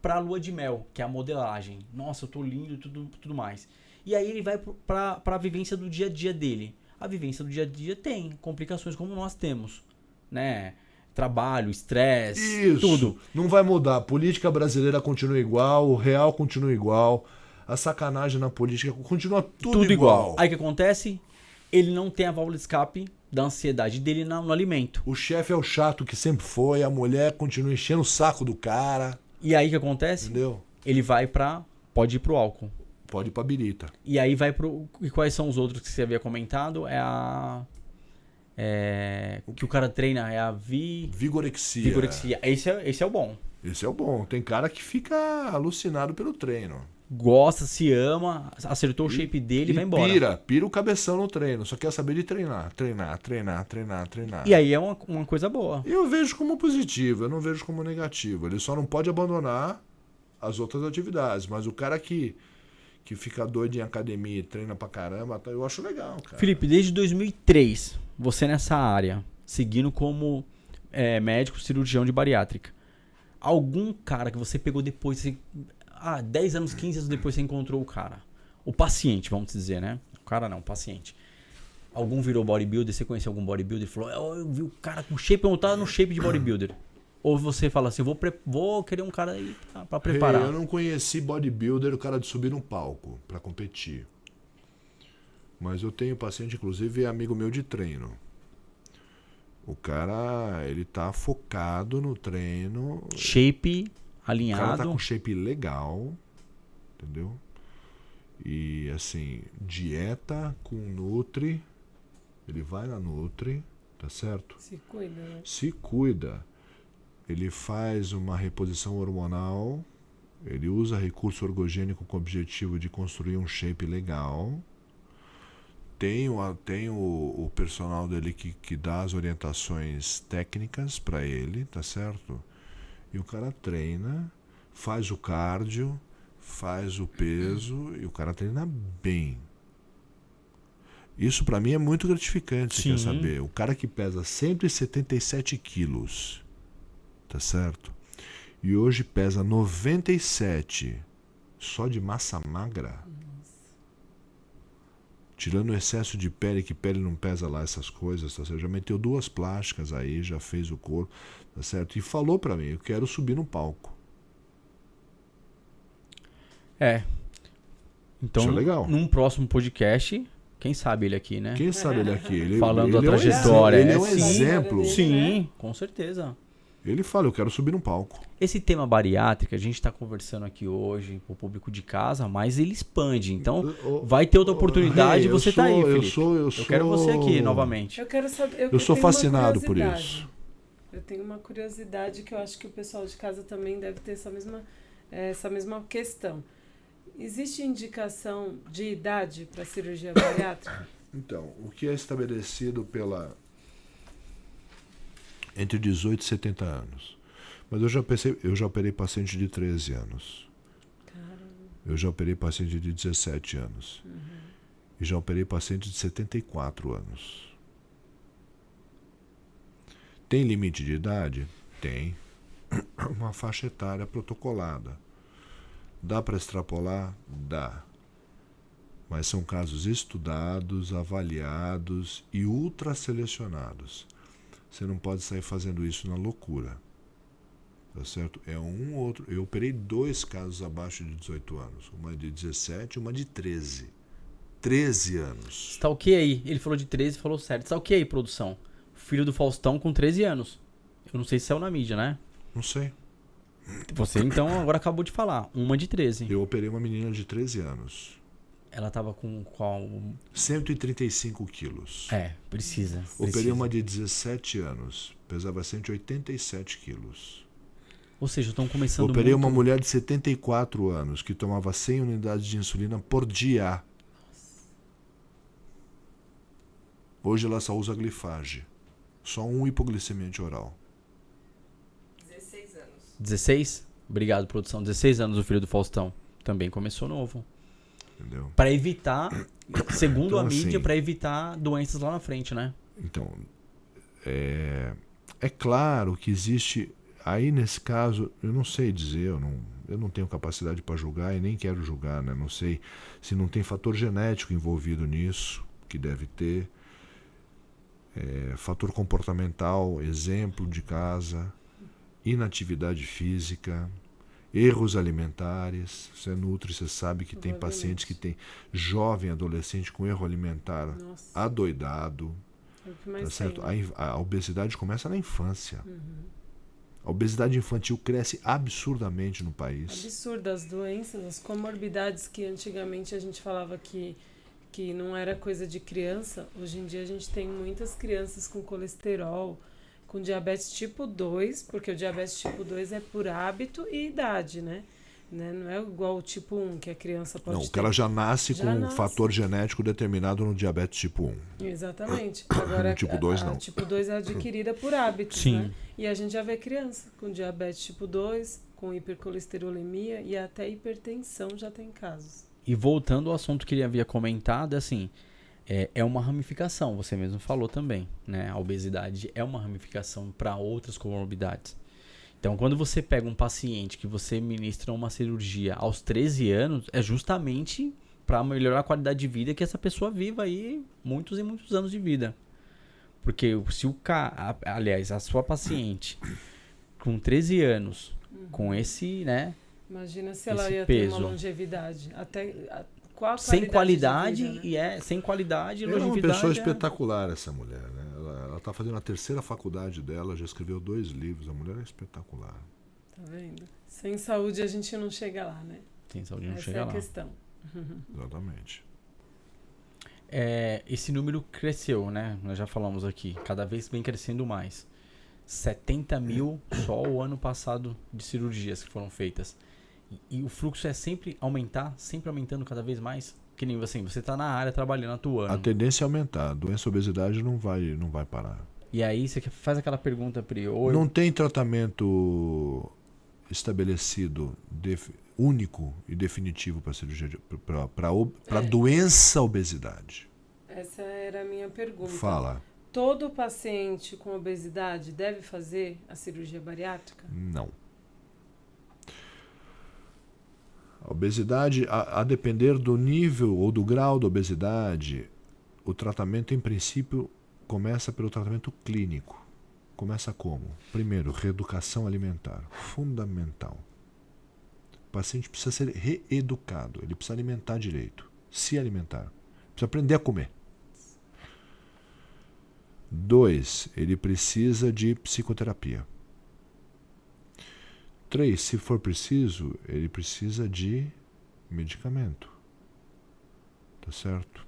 pra lua de mel, que é a modelagem. Nossa, eu tô lindo e tudo mais. E aí ele vai pra vivência do dia a dia dele. A vivência do dia a dia tem complicações como nós temos, né? Trabalho, estresse, Isso. tudo. Não vai mudar. A política brasileira continua igual, o real continua igual, a sacanagem na política continua tudo igual. Aí o que acontece? Ele não tem a válvula de escape da ansiedade dele no alimento. O chefe é o chato que sempre foi, a mulher continua enchendo o saco do cara, E aí o que acontece? entendeu? Ele pode ir pro álcool. Pode ir pra birita. E aí vai pro... E quais são os outros que você havia comentado? O que o cara treina é a Vigorexia. vigorexia. Esse é o bom. Esse é o bom. Tem cara que fica alucinado pelo treino. Gosta, se ama, acertou o shape dele e vai embora. Pira o cabeção no treino. Só quer saber de treinar. Treinar. E aí é uma coisa boa. Eu vejo como positivo, eu não vejo como negativo. Ele só não pode abandonar as outras atividades. Mas o cara que fica doido em academia e treina pra caramba, eu acho legal, cara. Felipe, desde 2003, você nessa área, seguindo como médico cirurgião de bariátrica, algum cara que você pegou depois, 10 anos, 15 anos depois você encontrou o cara, o paciente, vamos dizer, né? O cara não, o paciente. Algum virou bodybuilder, você conheceu algum bodybuilder e falou, eu vi o cara com shape, eu tava no shape de bodybuilder. Ou você fala assim, vou querer um cara aí pra preparar. Eu não conheci bodybuilder, o cara de subir num palco pra competir. Mas eu tenho paciente, inclusive, é amigo meu de treino. O cara, ele tá focado no treino. Shape O cara alinhado. tá com shape legal, entendeu? E assim, dieta com Nutri. Ele vai na Nutri, tá certo? Se cuida, né? Se cuida. Ele faz uma reposição hormonal. Ele usa recurso ergogênico com o objetivo de construir um shape legal. Tem o personal dele que dá as orientações técnicas para ele, tá certo? E o cara treina, faz o cardio, faz o peso e o cara treina bem. Isso para mim é muito gratificante, você Sim. quer saber? O cara que pesa 177 quilos, tá certo? E hoje pesa 97 só de massa magra. Tirando o excesso de pele, que pele não pesa lá essas coisas, tá certo? Já meteu 2 plásticas aí, já fez o corpo, tá certo? E falou pra mim, eu quero subir no palco. Então, Isso é legal. num próximo podcast, quem sabe ele aqui, né? Quem sabe ele aqui? Ele, Falando ele da é um trajetória, Ele é um sim. exemplo. Sim, com certeza. Ele fala, eu quero subir no palco. Esse tema bariátrica, a gente está conversando aqui hoje com o público de casa, mas ele expande. Então, vai ter outra oportunidade e você tá aí, Felipe. Eu quero você aqui novamente. Eu quero saber. Eu sou tenho uma fascinado por curiosidade. isso. Eu tenho uma curiosidade que eu acho que o pessoal de casa também deve ter essa mesma questão. Existe indicação de idade para cirurgia bariátrica? Então, o que é estabelecido entre 18 e 70 anos. Mas eu já operei paciente de 13 anos. Caramba. Eu já operei paciente de 17 anos. E já operei paciente de 74 anos. Tem limite de idade? Tem. Uma faixa etária protocolada. Dá para extrapolar? Dá. Mas são casos estudados, avaliados e ultra selecionados. Você não pode sair fazendo isso na loucura. Tá certo? É um ou outro. Eu operei 2 casos abaixo de 18 anos. Uma de 17 e uma de 13. 13 anos. Está ok aí. Ele falou de 13 e falou certo. Está ok aí, produção. Filho do Faustão com 13 anos. Eu não sei se saiu na mídia, né? Não sei. Você, então, agora acabou de falar. Uma de 13. Eu operei uma menina de 13 anos. Ela tava com qual? 135 quilos. Precisa. Operei uma de 17 anos. pesava 187 quilos. Ou seja, estão começando Operei muito... uma mulher de 74 anos que tomava 100 unidades de insulina por dia. Hoje ela só usa glifage. Só um hipoglicemiante oral. 16 anos. 16? Obrigado, produção. 16 anos o filho do Faustão. Também começou novo. Entendeu? Para evitar, segundo Então, a mídia, assim, para evitar doenças lá na frente, né? Então, é claro que existe... Aí, nesse caso, eu não sei dizer, eu não tenho capacidade para julgar e nem quero julgar, né? Não sei se não tem fator genético envolvido nisso, que deve ter. Fator comportamental, exemplo de casa, inatividade física, erros alimentares. Você é nutri, você sabe que tem pacientes que tem jovem adolescente com erro alimentar. Nossa. Adoidado. É o que mais Tá certo? tem, né? A obesidade começa na infância. A obesidade infantil cresce absurdamente no país. Absurdo, as doenças, as comorbidades que antigamente a gente falava que não era coisa de criança. Hoje em dia a gente tem muitas crianças com colesterol, com diabetes tipo 2, porque o diabetes tipo 2 é por hábito e idade, né? Não é igual o tipo 1, que a criança pode ter. Não, que ela já nasce com um fator genético determinado no diabetes tipo 1. Exatamente. Agora, tipo 2 não. A tipo 2 é adquirida por hábitos, Sim. né? E a gente já vê criança com diabetes tipo 2, com hipercolesterolemia e até hipertensão já tem casos. E voltando ao assunto que ele havia comentado, assim, é uma ramificação, você mesmo falou também, né? A obesidade é uma ramificação para outras comorbidades. Então, quando você pega um paciente que você ministra uma cirurgia aos 13 anos, é justamente para melhorar a qualidade de vida que essa pessoa viva aí muitos e muitos anos de vida. Porque se aliás, a sua paciente com 13 anos, com esse, né? Imagina se ela esse ia peso. ter uma longevidade. Qual a Sem qualidade, de vida, né? sem qualidade e Ela é uma longevidade. pessoa espetacular, essa mulher, né? Ela está fazendo a 3ª faculdade dela, já escreveu 2 livros. A mulher é espetacular. Tá vendo? Sem saúde a gente não chega lá, né? Sem saúde não Essa chega é a lá. questão. Exatamente. Esse número cresceu, né? Nós já falamos aqui. Cada vez vem crescendo mais. 70 mil só o ano passado de cirurgias que foram feitas. E o fluxo é sempre aumentando cada vez mais. Que nem assim, você está na área trabalhando, atuando. A tendência é aumentar. A doença obesidade não vai parar. E aí você faz aquela pergunta, Pri. Não tem tratamento estabelecido, único e definitivo para cirurgia para doença obesidade. Essa era a minha pergunta. Fala. Todo paciente com obesidade deve fazer a cirurgia bariátrica? Não. A obesidade, a depender do nível ou do grau da obesidade, o tratamento, em princípio, começa pelo tratamento clínico. Começa como? Primeiro, reeducação alimentar. Fundamental. O paciente precisa ser reeducado. Ele precisa alimentar direito. Se alimentar. Precisa aprender a comer. 2, ele precisa de psicoterapia. 3, se for preciso, ele precisa de medicamento. Tá certo?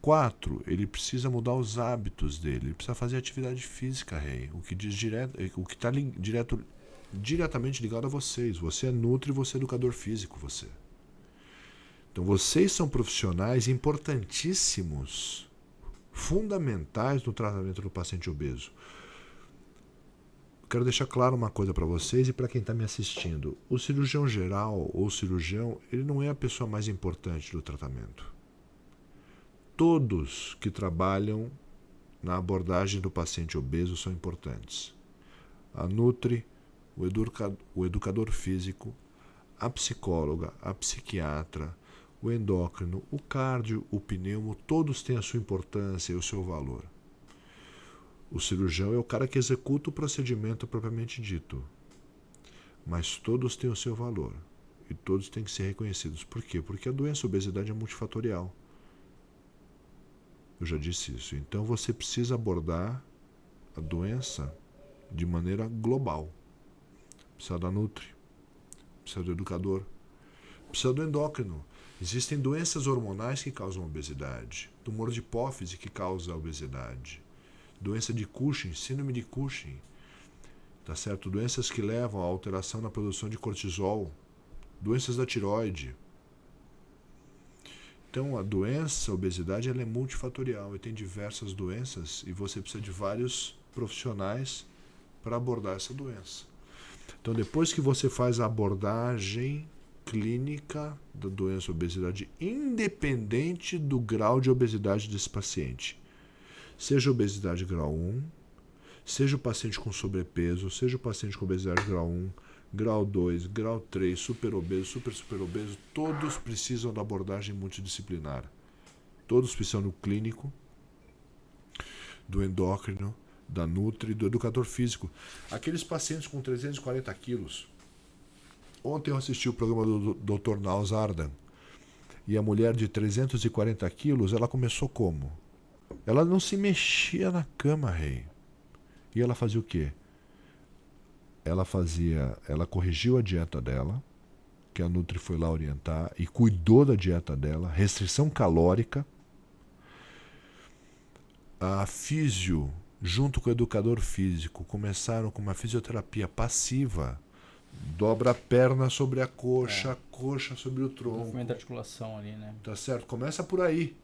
4, ele precisa mudar os hábitos dele. Ele precisa fazer atividade física, rei. O que está diretamente ligado a vocês. Você é nutri, você é educador físico, você. Então vocês são profissionais importantíssimos, fundamentais no tratamento do paciente obeso. Quero deixar claro uma coisa para vocês e para quem está me assistindo. O cirurgião geral ou cirurgião, ele não é a pessoa mais importante do tratamento. Todos que trabalham na abordagem do paciente obeso são importantes. A nutri, o educador físico, a psicóloga, a psiquiatra, o endócrino, o cardio, o pneumo, todos têm a sua importância e o seu valor. O cirurgião é o cara que executa o procedimento propriamente dito. Mas todos têm o seu valor. E todos têm que ser reconhecidos. Por quê? Porque a doença a obesidade é multifatorial. Eu já disse isso. Então você precisa abordar a doença de maneira global. Precisa da nutri, precisa do educador, precisa do endócrino. Existem doenças hormonais que causam obesidade. Tumor de hipófise que causa obesidade. doença de Cushing, síndrome de Cushing, tá certo? Doenças que levam à alteração na produção de cortisol, doenças da tireoide. Então, a doença, a obesidade, ela é multifatorial e tem diversas doenças e você precisa de vários profissionais para abordar essa doença. Então, depois que você faz a abordagem clínica da doença obesidade, independente do grau de obesidade desse paciente, seja obesidade grau 1, seja o paciente com sobrepeso, seja o paciente com obesidade grau 1, grau 2, grau 3, superobeso, superobeso, todos precisam da abordagem multidisciplinar. Todos precisam do clínico, do endócrino, da nutri, do educador físico. Aqueles pacientes com 340 quilos. Ontem eu assisti o programa do Dr. Naus Ardan. E a mulher de 340 quilos, ela começou como? Ela não se mexia na cama, rei. E ela fazia o quê? Ela corrigiu a dieta dela, que a Nutri foi lá orientar, e cuidou da dieta dela, restrição calórica. A físio, junto com o educador físico, começaram com uma fisioterapia passiva. Dobra a perna sobre a coxa, a coxa sobre o tronco. Movimento da articulação ali, né? Tá certo? Começa por aí.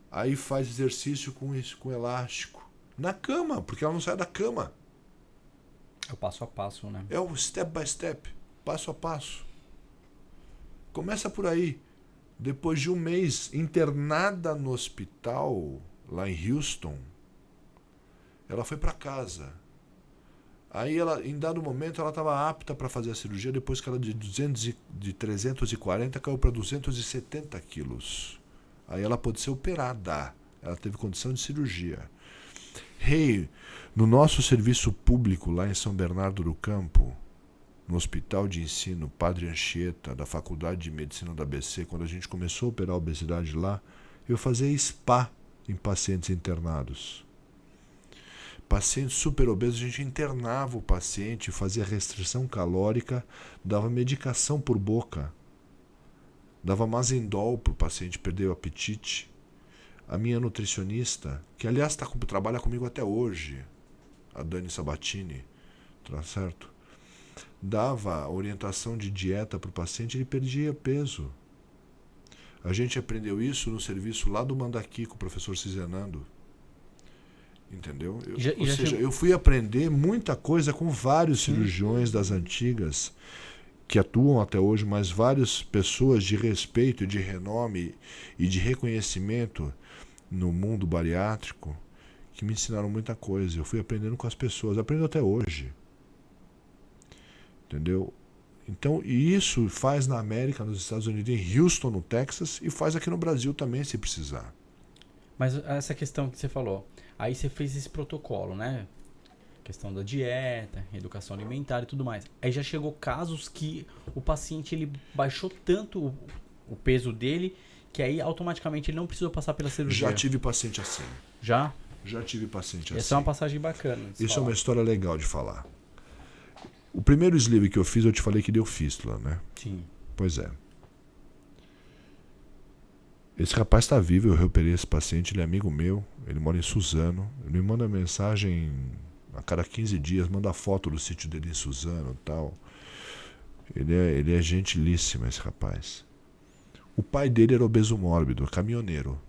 Aí faz exercício com elástico. Na cama, porque ela não sai da cama. É o passo a passo, né? É o step by step, passo a passo. Começa por aí. Depois de um mês internada no hospital, lá em Houston, ela foi para casa. Aí, em dado momento, ela estava apta para fazer a cirurgia, depois que ela de 340 caiu para 270 quilos. Aí ela pôde ser operada. Ela teve condição de cirurgia. No nosso serviço público lá em São Bernardo do Campo, no Hospital de Ensino Padre Anchieta, da Faculdade de Medicina da ABC, quando a gente começou a operar a obesidade lá, eu fazia spa em pacientes internados. Pacientes super obesos, a gente internava o paciente, fazia restrição calórica, dava medicação por boca, dava Mazendol para o paciente perder o apetite. A minha nutricionista, que aliás trabalha comigo até hoje, a Dani Sabatini, tá certo? Dava orientação de dieta para o paciente, ele perdia peso. A gente aprendeu isso no serviço lá do Mandaqui com o professor Cizenando. Entendeu? Eu fui aprender muita coisa com vários cirurgiões das antigas que atuam até hoje, mas várias pessoas de respeito, de renome e de reconhecimento no mundo bariátrico que me ensinaram muita coisa. Eu fui aprendendo com as pessoas, aprendo até hoje. Entendeu? Então, e isso faz na América, nos Estados Unidos, em Houston, no Texas, e faz aqui no Brasil também, se precisar. Mas essa questão que você falou, aí você fez esse protocolo, né? Questão da dieta, educação alimentar e tudo mais. Aí já chegou casos que o paciente ele baixou tanto o peso dele que aí automaticamente ele não precisou passar pela cirurgia. Já tive paciente assim. Já? Já tive paciente assim. Essa é uma passagem bacana. Isso é uma história legal de falar. O primeiro sleeve que eu fiz, eu te falei que deu fístula, né? Sim. Pois é. Esse rapaz está vivo, eu reoperei esse paciente, ele é amigo meu, ele mora em Suzano. Ele me manda mensagem a cada 15 dias, manda foto do sítio dele em Suzano e tal. Ele é gentilíssimo, esse rapaz. O pai dele era obeso mórbido, caminhoneiro.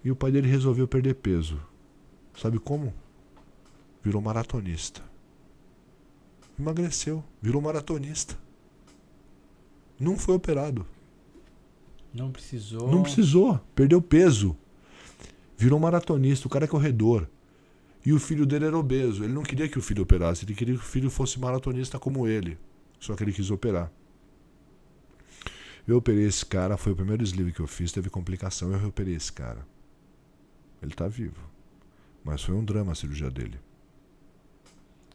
E o pai dele resolveu perder peso. Sabe como? Virou maratonista. Emagreceu, virou maratonista. Não foi operado. Não precisou. Não precisou, perdeu peso. Virou maratonista, o cara é corredor. E o filho dele era obeso. Ele não queria que o filho operasse, ele queria que o filho fosse maratonista como ele. Só que ele quis operar. Eu operei esse cara, foi o primeiro sleeve que eu fiz, teve complicação, eu reoperei esse cara. Ele tá vivo. Mas foi um drama a cirurgia dele.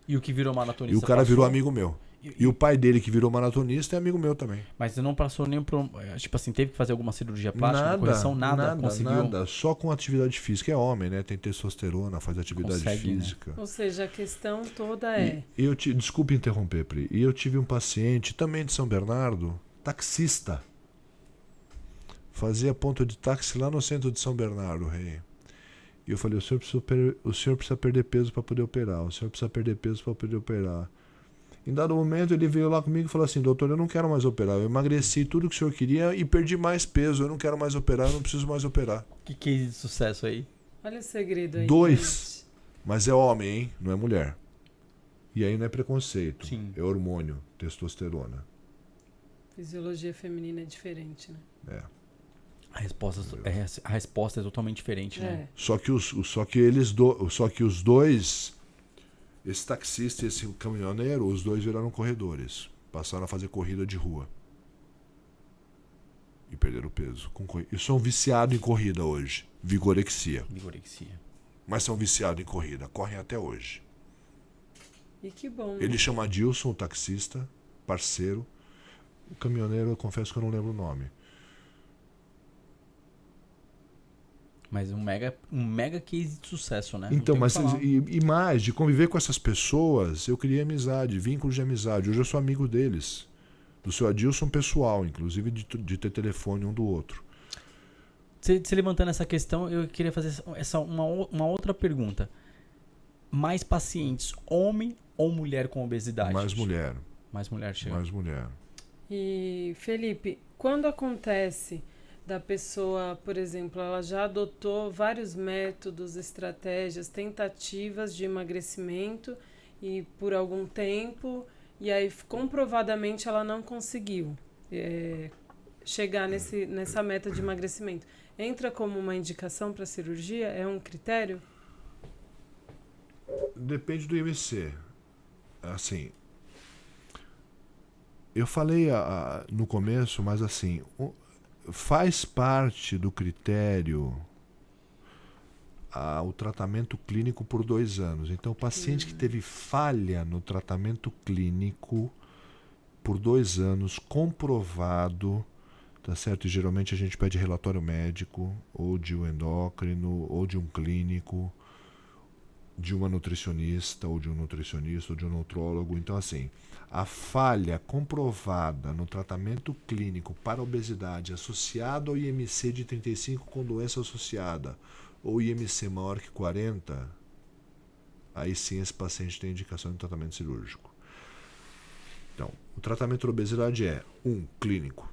E o que virou maratonista? E o cara virou amigo meu. E o pai dele, que virou maratonista, é amigo meu também. Mas você não passou nem por... Tipo assim, teve que fazer alguma cirurgia plástica, correção? Nada, conseguiu? Nada, só com atividade física. É homem, né? Tem testosterona, faz atividade física. Né? Ou seja, a questão toda é... Desculpe interromper, Pri. E eu tive um paciente, também de São Bernardo, taxista. Fazia ponto de táxi lá no centro de São Bernardo, rei. E eu falei, o senhor precisa perder peso para poder operar. O senhor precisa perder peso para poder operar. Em dado momento, ele veio lá comigo e falou assim, doutor, eu não quero mais operar. Eu emagreci tudo que o senhor queria e perdi mais peso. Eu não quero mais operar, eu não preciso mais operar. Que case de sucesso aí? Olha o segredo aí. 2. gente. Mas é homem, hein? Não é mulher. E aí não é preconceito. Sim. É hormônio, testosterona. Fisiologia feminina é diferente, né? É. A resposta é totalmente diferente, né? Só que os dois, esse taxista e esse caminhoneiro, os dois viraram corredores. Passaram a fazer corrida de rua. E perderam peso. E são viciados em corrida hoje. Vigorexia. Vigorexia. Mas são viciados em corrida. Correm até hoje. E que bom. Ele chama Dilson, o taxista, parceiro. O caminhoneiro, eu confesso que eu não lembro o nome. Mas um mega case de sucesso, né? Então, Não tem mas o que falar. e mais, de conviver com essas pessoas, eu criei amizade, vínculos de amizade. Hoje eu sou amigo deles. Do seu Adilson pessoal, inclusive de ter telefone um do outro. Você levantando essa questão, eu queria fazer uma outra pergunta. Mais pacientes, homem ou mulher com obesidade? Mais mulher. Mais mulher chega. Mais mulher. E, Felipe, quando acontece da pessoa, por exemplo, ela já adotou vários métodos, estratégias, tentativas de emagrecimento e por algum tempo, e aí comprovadamente ela não conseguiu chegar nessa meta de emagrecimento. Entra como uma indicação para cirurgia? É um critério? Depende do IMC. Assim, eu falei no começo, mas assim, faz parte do critério o tratamento clínico por 2 anos. Então, o paciente que teve falha no tratamento clínico por 2 anos, comprovado, tá certo? E geralmente a gente pede relatório médico, ou de um endócrino, ou de um clínico, de uma nutricionista, ou de um nutricionista, ou de um nutrólogo. Então, assim, a falha comprovada no tratamento clínico para obesidade associado ao IMC de 35 com doença associada, ou IMC maior que 40, aí sim esse paciente tem indicação de tratamento cirúrgico. Então, o tratamento da obesidade é 1, clínico,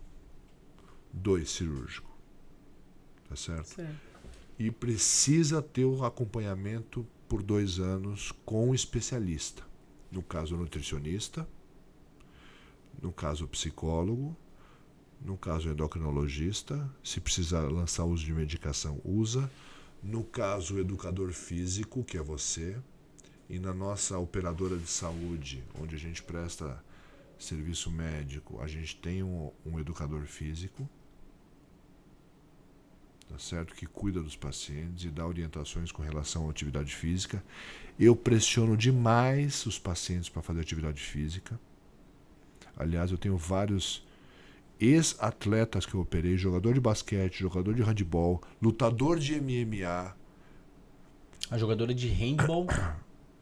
2, cirúrgico. Tá certo? Certo. E precisa ter o acompanhamento por 2 anos com um especialista. No caso, o nutricionista, no caso, o psicólogo, no caso, o endocrinologista. Se precisar lançar uso de medicação, usa. No caso, o educador físico, que é você. E na nossa operadora de saúde, onde a gente presta serviço médico, a gente tem um educador físico, tá certo? Que cuida dos pacientes e dá orientações com relação à atividade física. Eu pressiono demais os pacientes para fazer atividade física. Aliás, eu tenho vários ex-atletas que eu operei, jogador de basquete, jogador de handebol, lutador de MMA. A jogadora de handball.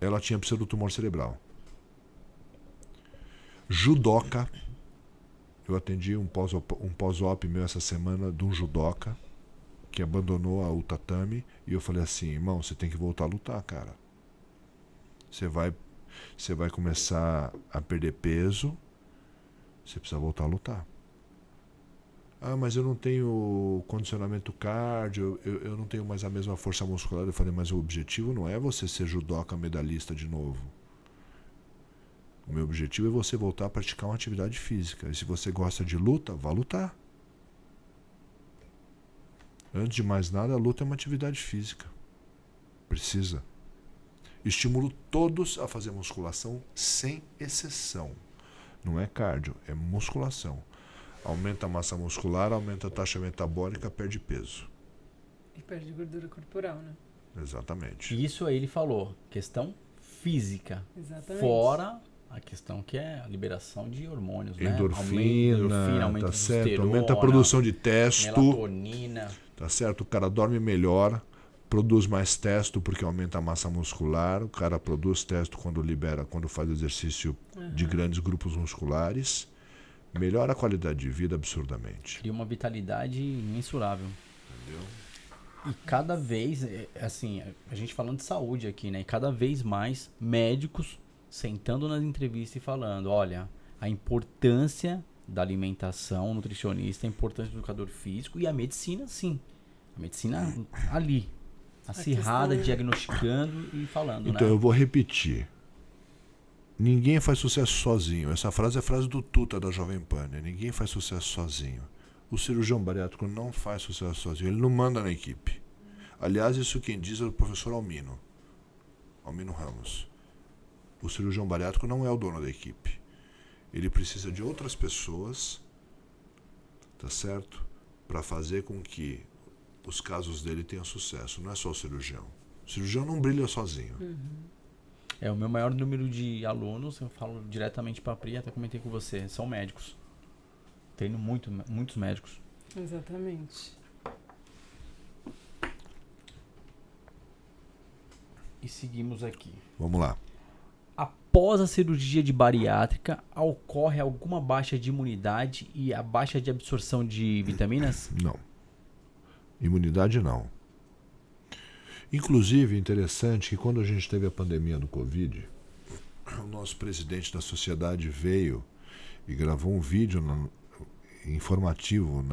Ela tinha pseudotumor cerebral. Judoca. Eu atendi um pós-op meu essa semana de um judoca que abandonou o tatame, e eu falei assim, irmão, você tem que voltar a lutar, cara. Você vai começar a perder peso, você precisa voltar a lutar. Ah, mas eu não tenho condicionamento cardio, eu não tenho mais a mesma força muscular. Eu falei, mas o objetivo não é você ser judoca medalhista de novo. O meu objetivo é você voltar a praticar uma atividade física. E se você gosta de luta, vá lutar. Antes de mais nada, a luta é uma atividade física. Precisa. Estimulo todos a fazer musculação sem exceção. Não é cardio, é musculação. Aumenta a massa muscular, aumenta a taxa metabólica, perde peso. E perde gordura corporal, né? Exatamente. Isso aí ele falou, questão física. Exatamente. Fora a questão que é a liberação de hormônios, Endorfina, aumento tá de certo? testosterona, Aumenta a produção de testo. melatonina. Tá certo? O cara dorme melhor, produz mais testo porque aumenta a massa muscular. O cara produz testo quando faz exercício de grandes grupos musculares. Melhora a qualidade de vida absurdamente. Cria uma vitalidade imensurável. Entendeu? E cada vez, assim, a gente falando de saúde aqui, né? E cada vez mais médicos sentando nas entrevistas e falando, olha, a importância da alimentação, nutricionista, a importância do educador físico e a medicina, sim. A medicina ali, acirrada, diagnosticando e falando, então, né? eu vou repetir. Ninguém faz sucesso sozinho. Essa frase é a frase do Tuta da Jovem Pan, né? Ninguém faz sucesso sozinho. O cirurgião bariátrico não faz sucesso sozinho. Ele não manda na equipe. Aliás, isso quem diz é o professor Almino Ramos. O cirurgião bariátrico não é o dono da equipe. Ele precisa de outras pessoas, tá certo? Para fazer com que os casos dele tenham sucesso. Não é só o cirurgião. O cirurgião não brilha sozinho. O meu maior número de alunos, eu falo diretamente para a Pri, até comentei com você, são médicos. Treino muitos médicos. Exatamente. E seguimos aqui. Vamos lá. Após a cirurgia de bariátrica, ocorre alguma baixa de imunidade e a baixa de absorção de vitaminas? Não. Imunidade não. Inclusive, interessante que quando a gente teve a pandemia do Covid, o nosso presidente da sociedade veio e gravou um vídeo informativo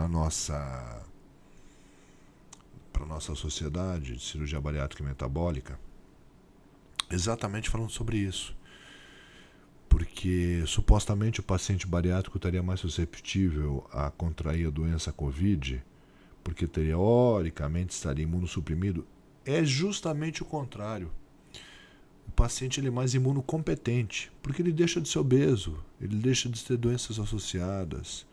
para nossa sociedade de cirurgia bariátrica e metabólica, exatamente falando sobre isso. Porque supostamente o paciente bariátrico estaria mais susceptível a contrair a doença Covid, porque teoricamente estaria imunossuprimido. É justamente o contrário. O paciente ele é mais imunocompetente, porque ele deixa de ser obeso, ele deixa de ter doenças associadas.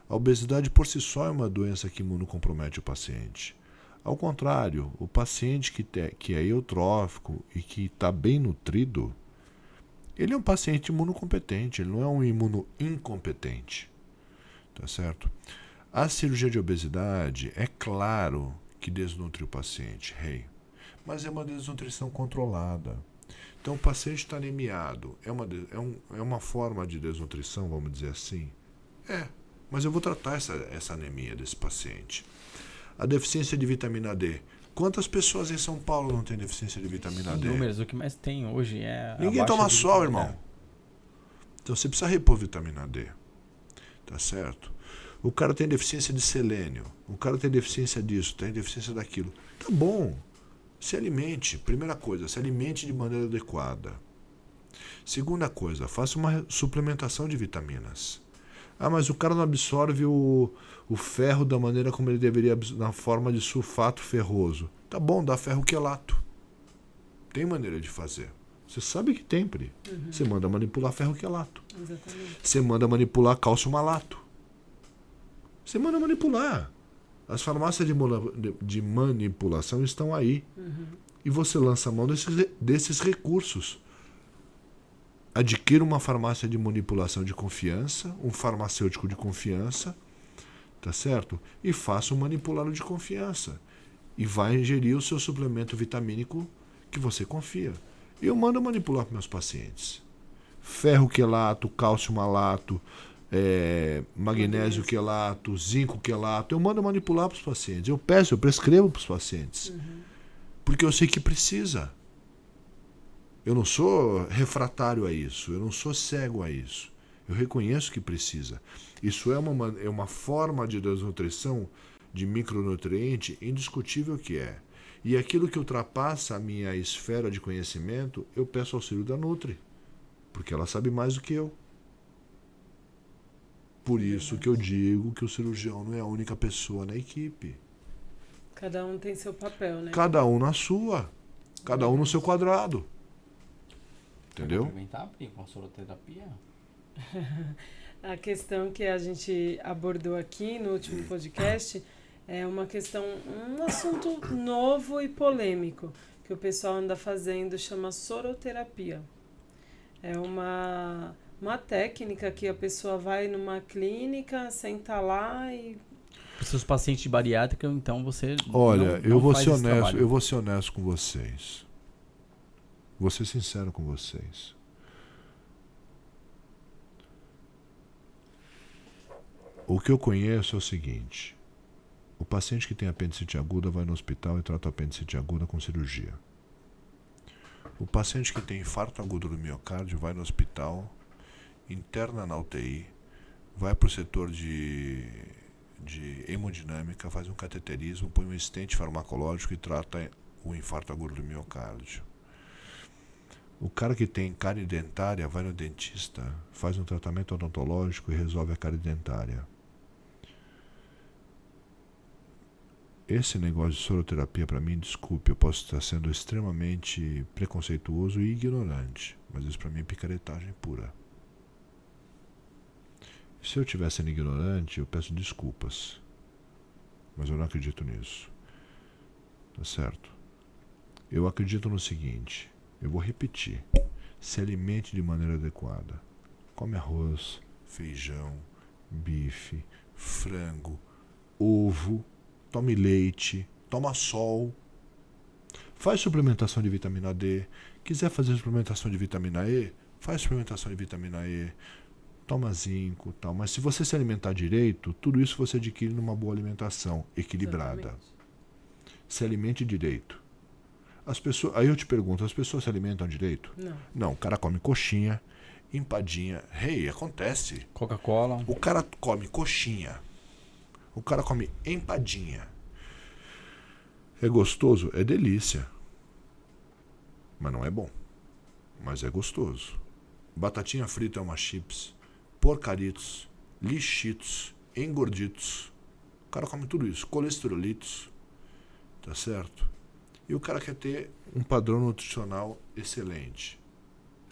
A obesidade por si só é uma doença que imunocompromete o paciente. Ao contrário, o paciente que é eutrófico e que está bem nutrido, ele é um paciente imunocompetente, ele não é um imunoincompetente. Tá certo? A cirurgia de obesidade, é claro que desnutre o paciente, mas é uma desnutrição controlada. Então o paciente está anemiado, é uma forma de desnutrição, vamos dizer assim? Mas eu vou tratar essa anemia desse paciente. A deficiência de vitamina D. Quantas pessoas em São Paulo não têm deficiência de vitamina D? Números, o que mais tem hoje é... Ninguém toma sol, irmão. Então você precisa repor vitamina D. Tá certo? O cara tem deficiência de selênio. O cara tem deficiência disso, tem deficiência daquilo. Tá bom. Se alimente. Primeira coisa, se alimente de maneira adequada. Segunda coisa, faça uma suplementação de vitaminas. Mas o cara não absorve o ferro da maneira como ele deveria, na forma de sulfato ferroso. Tá bom, dá ferro quelato. Tem maneira de fazer. Você sabe que tem, Pri. Você manda manipular ferro quelato. Exatamente. Você manda manipular cálcio malato. Você manda manipular. As farmácias de manipulação estão aí. E você lança a mão desses recursos. Adquira uma farmácia de manipulação de confiança, um farmacêutico de confiança, tá certo? E faça um manipulado de confiança. E vai ingerir o seu suplemento vitamínico que você confia. Eu mando manipular para meus pacientes. Ferro quelato, cálcio malato, magnésio quelato, zinco quelato. Eu mando manipular para os pacientes. Eu prescrevo para os pacientes. Porque eu sei que precisa. Eu não sou refratário a isso. Eu não sou cego a isso. Eu reconheço que precisa. Isso é uma forma de desnutrição de micronutriente indiscutível que é. E aquilo que ultrapassa a minha esfera de conhecimento, eu peço auxílio da Nutri. Porque ela sabe mais do que eu. Por isso que eu digo que o cirurgião não é a única pessoa na equipe. Cada um tem seu papel, né? Cada um na sua. Cada um no seu quadrado. Entendeu? Complementar, Pri, com a soroterapia? A questão que a gente abordou aqui no último podcast é uma questão, um assunto novo e polêmico que o pessoal anda fazendo, chama soroterapia. É uma técnica que a pessoa vai numa clínica, senta lá e... Para os seus pacientes de bariátrica, então você Olha, não eu vou faz ser esse honesto, trabalho. eu vou ser honesto com vocês. Vou ser sincero com vocês. O que eu conheço é o seguinte: O paciente que tem apendicite aguda vai no hospital e trata a apendicite aguda com cirurgia. O paciente que tem infarto agudo do miocárdio vai no hospital, interna na UTI, vai para o setor de hemodinâmica, faz um cateterismo, põe um stent farmacológico e trata o infarto agudo do miocárdio. O cara que tem cárie dentária vai no dentista, faz um tratamento odontológico e resolve a cárie dentária. Esse negócio de soroterapia, para mim, desculpe, eu posso estar sendo extremamente preconceituoso e ignorante, mas isso para mim é picaretagem pura. Se eu estiver sendo ignorante, eu peço desculpas, mas eu não acredito nisso. Tá certo? Eu acredito no seguinte, eu vou repetir, se alimente de maneira adequada. Come arroz, feijão, bife, frango, ovo, tome leite, toma sol, faz suplementação de vitamina D. Quiser fazer suplementação de vitamina E, faz suplementação de vitamina E, toma zinco, tal. Mas se você se alimentar direito, tudo isso você adquire numa boa alimentação, equilibrada. Exatamente. Se alimente direito. As pessoas, aí eu te pergunto, as pessoas se alimentam direito? Não. Não, o cara come coxinha, empadinha. Acontece. Coca-Cola. O cara come coxinha. O cara come empadinha. É gostoso? É delícia. Mas não é bom. Mas é gostoso. Batatinha frita é uma chips. Porcaritos. Lixitos. Engorditos. O cara come tudo isso. Colesterolitos. Tá certo? E o cara quer ter um padrão nutricional excelente.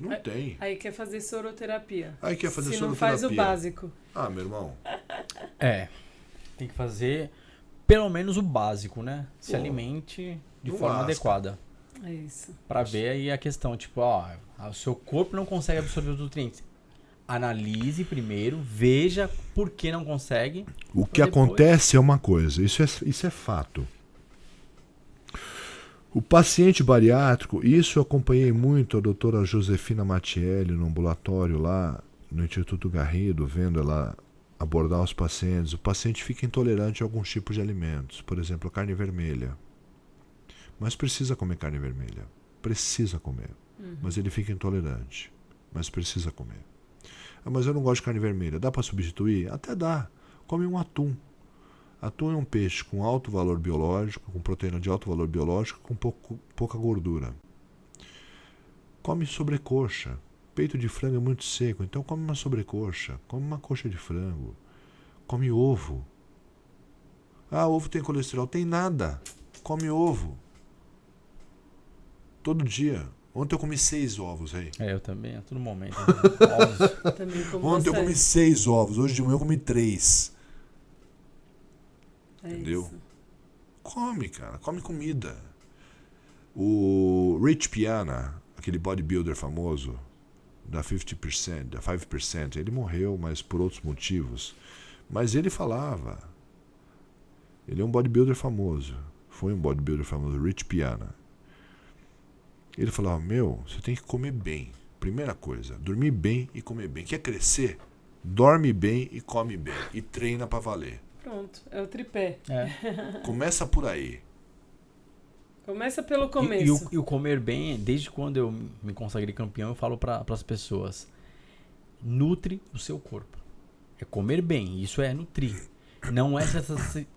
Não tem. Aí quer fazer soroterapia. Aí quer fazer Se soroterapia. não faz o básico. Ah, meu irmão. Tem que fazer pelo menos o básico, né? Se Pô, alimente de não forma basta. adequada. É isso. Pra ver aí a questão, tipo, ó, o seu corpo não consegue absorver os nutrientes. Analise primeiro, veja por que não consegue. O que Depois- acontece é uma coisa, isso é fato. O paciente bariátrico, isso eu acompanhei muito a doutora Josefina Mattielli no ambulatório lá no Instituto Garrido, vendo ela abordar os pacientes. O paciente fica intolerante a alguns tipos de alimentos, por exemplo, a carne vermelha. Mas precisa comer carne vermelha. Precisa comer. Mas ele fica intolerante. Mas precisa comer. Ah, mas eu não gosto de carne vermelha. Dá para substituir? Até dá. Come um atum. Atum é um peixe com alto valor biológico, com proteína de alto valor biológico, com pouca gordura. Come sobrecoxa. Peito de frango é muito seco, então come uma sobrecoxa, come uma coxa de frango, come ovo. Ah, ovo tem colesterol? Tem nada. Come ovo. Todo dia. Ontem eu comi 6 ovos, aí. Eu também, a todo momento. Ovos. Também como Ontem eu bastante. comi 6 ovos, hoje de manhã eu comi 3. É Entendeu? isso. Come, cara, come comida. O Rich Piana, aquele bodybuilder famoso, da 50%, da 5%, ele morreu, mas por outros motivos. Mas ele falava, ele é um bodybuilder famoso, foi um bodybuilder famoso, Rich Piana. Ele falava, você tem que comer bem. Primeira coisa, dormir bem e comer bem. Quer crescer? Dorme bem e come bem. E treina pra valer. Pronto, é o tripé. Começa por aí. Começa pelo E começo. o comer bem, desde quando eu me consagrei campeão, eu falo para as pessoas: nutre o seu corpo. É comer bem, isso é nutrir. Não é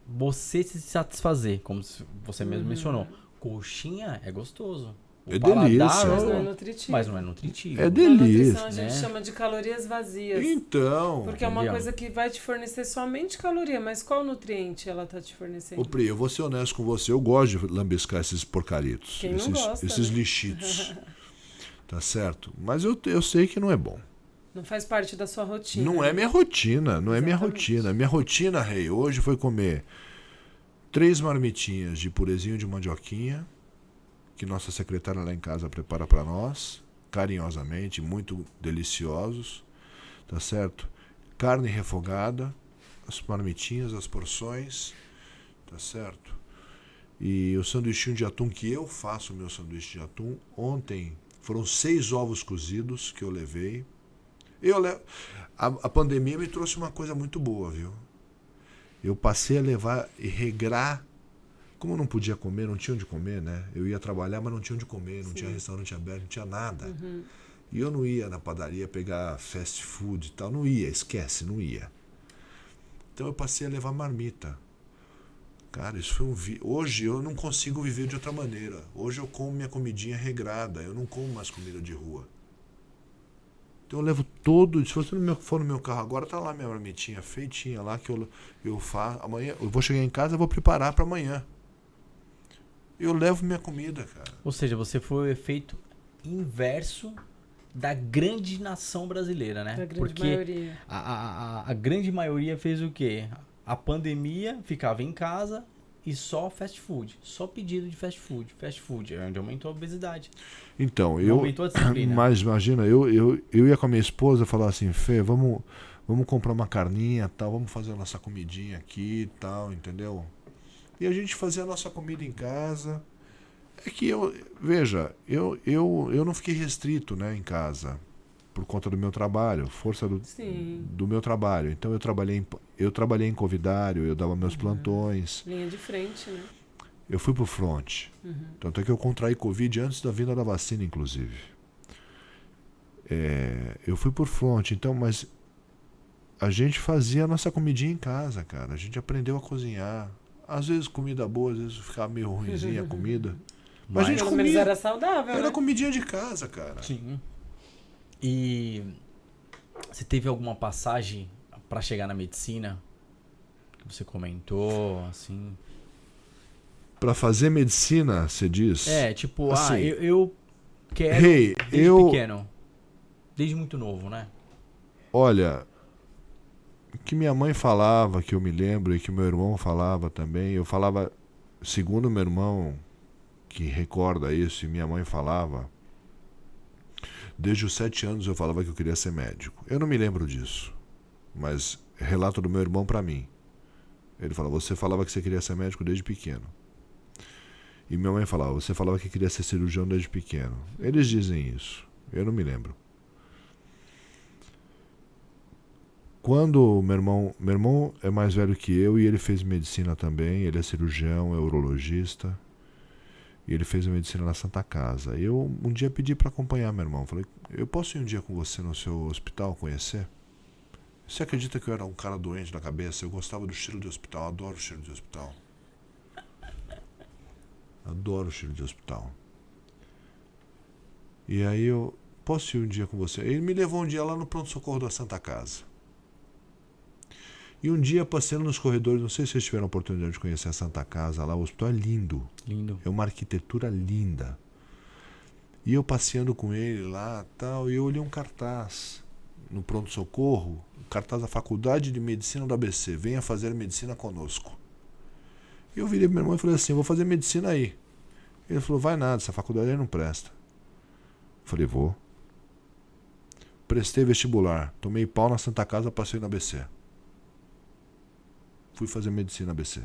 você se satisfazer, como você mesmo mencionou. Coxinha é gostoso. O É paladar, delícia. Mas não é nutritivo. mas não é nutritivo. É Na delícia. nutrição a gente né? chama de calorias vazias. Então, Porque é uma Entendeu? coisa que vai te fornecer somente caloria, mas qual nutriente ela tá te fornecendo? ô Pri, eu vou ser honesto com você, eu gosto de lambiscar esses porcaritos, Quem não gosta, esses né? lixitos, tá certo? Mas eu sei que não é bom. Não faz parte da sua rotina. Não é minha rotina, não é minha Exatamente. rotina. Minha rotina, rei, hoje foi comer 3 marmitinhas de purezinho de mandioquinha, que nossa secretária lá em casa prepara para nós, carinhosamente, muito deliciosos, tá certo? Carne refogada, as marmitinhas, as porções, tá certo? E o sanduichinho de atum, que eu faço o meu sanduíche de atum. Ontem foram 6 ovos cozidos que eu levei. A pandemia me trouxe uma coisa muito boa, viu? eu passei a levar e regrar. Como eu não podia comer, não tinha onde comer, né? Eu ia trabalhar, mas não tinha onde comer, não tinha restaurante aberto, não tinha nada. E eu não ia na padaria pegar fast food e tal, não ia, esquece, não ia. Então eu passei a levar marmita. Cara, isso foi hoje eu não consigo viver de outra maneira. Hoje eu como minha comidinha regrada, eu não como mais comida de rua. Então eu levo todo, se você for no meu carro agora, tá lá minha marmitinha feitinha lá que eu faço. Amanhã eu vou chegar em casa e vou preparar para amanhã. Eu levo minha comida, cara. Ou seja, você foi o efeito inverso da grande nação brasileira, né? Da grande Porque maioria. a grande maioria fez o quê? A pandemia ficava em casa e só fast food. Só pedido de fast food. Fast food, é onde aumentou a obesidade. Então, Aumentou a disciplina. Mas imagina, eu ia com a minha esposa e falar assim, Fê, vamos comprar uma carninha, tal, vamos fazer a nossa comidinha aqui e tal, entendeu? E a gente fazia a nossa comida em casa. É que veja, eu não fiquei restrito, né, em casa por conta do meu trabalho, força do meu trabalho. Então eu trabalhei em Covidário, eu dava meus plantões. Linha de frente, né? Eu fui pro front. Tanto é que eu contraí Covid antes da vinda da vacina, inclusive. Eu fui pro front, então, mas a gente fazia a nossa comidinha em casa, cara. A gente aprendeu a cozinhar. Às vezes comida boa, às vezes ficava meio ruinzinha a comida. Mas a gente Pelo comia. menos era saudável, Era né? comidinha de casa, cara. Sim. E você teve alguma passagem pra chegar na medicina? Que você comentou, assim? Pra fazer medicina, você diz? Tipo, assim, eu quero Hey, desde pequeno. Desde muito novo, né? Olha, o que minha mãe falava, que eu me lembro, e que meu irmão falava também, eu falava, segundo meu irmão, que recorda isso, e minha mãe falava, desde os 7 anos eu falava que eu queria ser médico. Eu não me lembro disso, mas relato do meu irmão pra mim. Ele falava, você falava que você queria ser médico desde pequeno. E minha mãe falava, você falava que queria ser cirurgião desde pequeno. Eles dizem isso, eu não me lembro. Quando meu irmão é mais velho que eu e ele fez medicina também, ele é cirurgião, é urologista, e ele fez a medicina na Santa Casa. Eu um dia pedi para acompanhar meu irmão, falei, eu posso ir um dia com você no seu hospital conhecer? Você acredita que eu era um cara doente na cabeça? Eu gostava do cheiro de hospital, adoro o cheiro de hospital. Adoro o cheiro de hospital. E aí eu, posso ir um dia com você? Ele me levou um dia lá no pronto-socorro da Santa Casa. E um dia, passeando nos corredores, não sei se vocês tiveram a oportunidade de conhecer a Santa Casa lá, o hospital é lindo. Lindo. É uma arquitetura linda. E eu passeando com ele lá tal, e eu olhei um cartaz no pronto-socorro, um cartaz da Faculdade de Medicina do ABC, venha fazer medicina conosco. E eu virei pro meu irmão e falei assim, vou fazer medicina aí. Ele falou, vai nada, essa faculdade aí não presta. Eu falei, vou. Prestei vestibular, tomei pau na Santa Casa, passei no ABC. Fui fazer medicina ABC.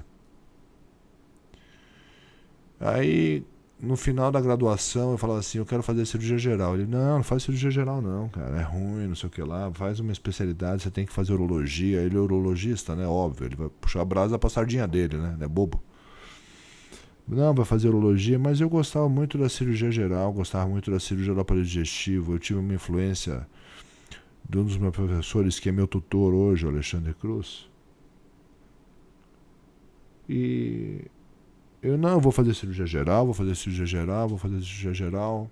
Aí, no final da graduação, eu falava assim, eu quero fazer cirurgia geral. Ele, não faz cirurgia geral não, cara, é ruim, não sei o que lá, faz uma especialidade, você tem que fazer urologia. Ele é urologista, né, óbvio, ele vai puxar a brasa pra sardinha dele, né, é bobo. Não, vai fazer urologia, mas eu gostava muito da cirurgia geral, gostava muito da cirurgia do aparelho digestivo, eu tive uma influência de um dos meus professores, que é meu tutor hoje, o Alexandre Cruz. E eu não vou fazer cirurgia geral, vou fazer cirurgia geral, vou fazer cirurgia geral.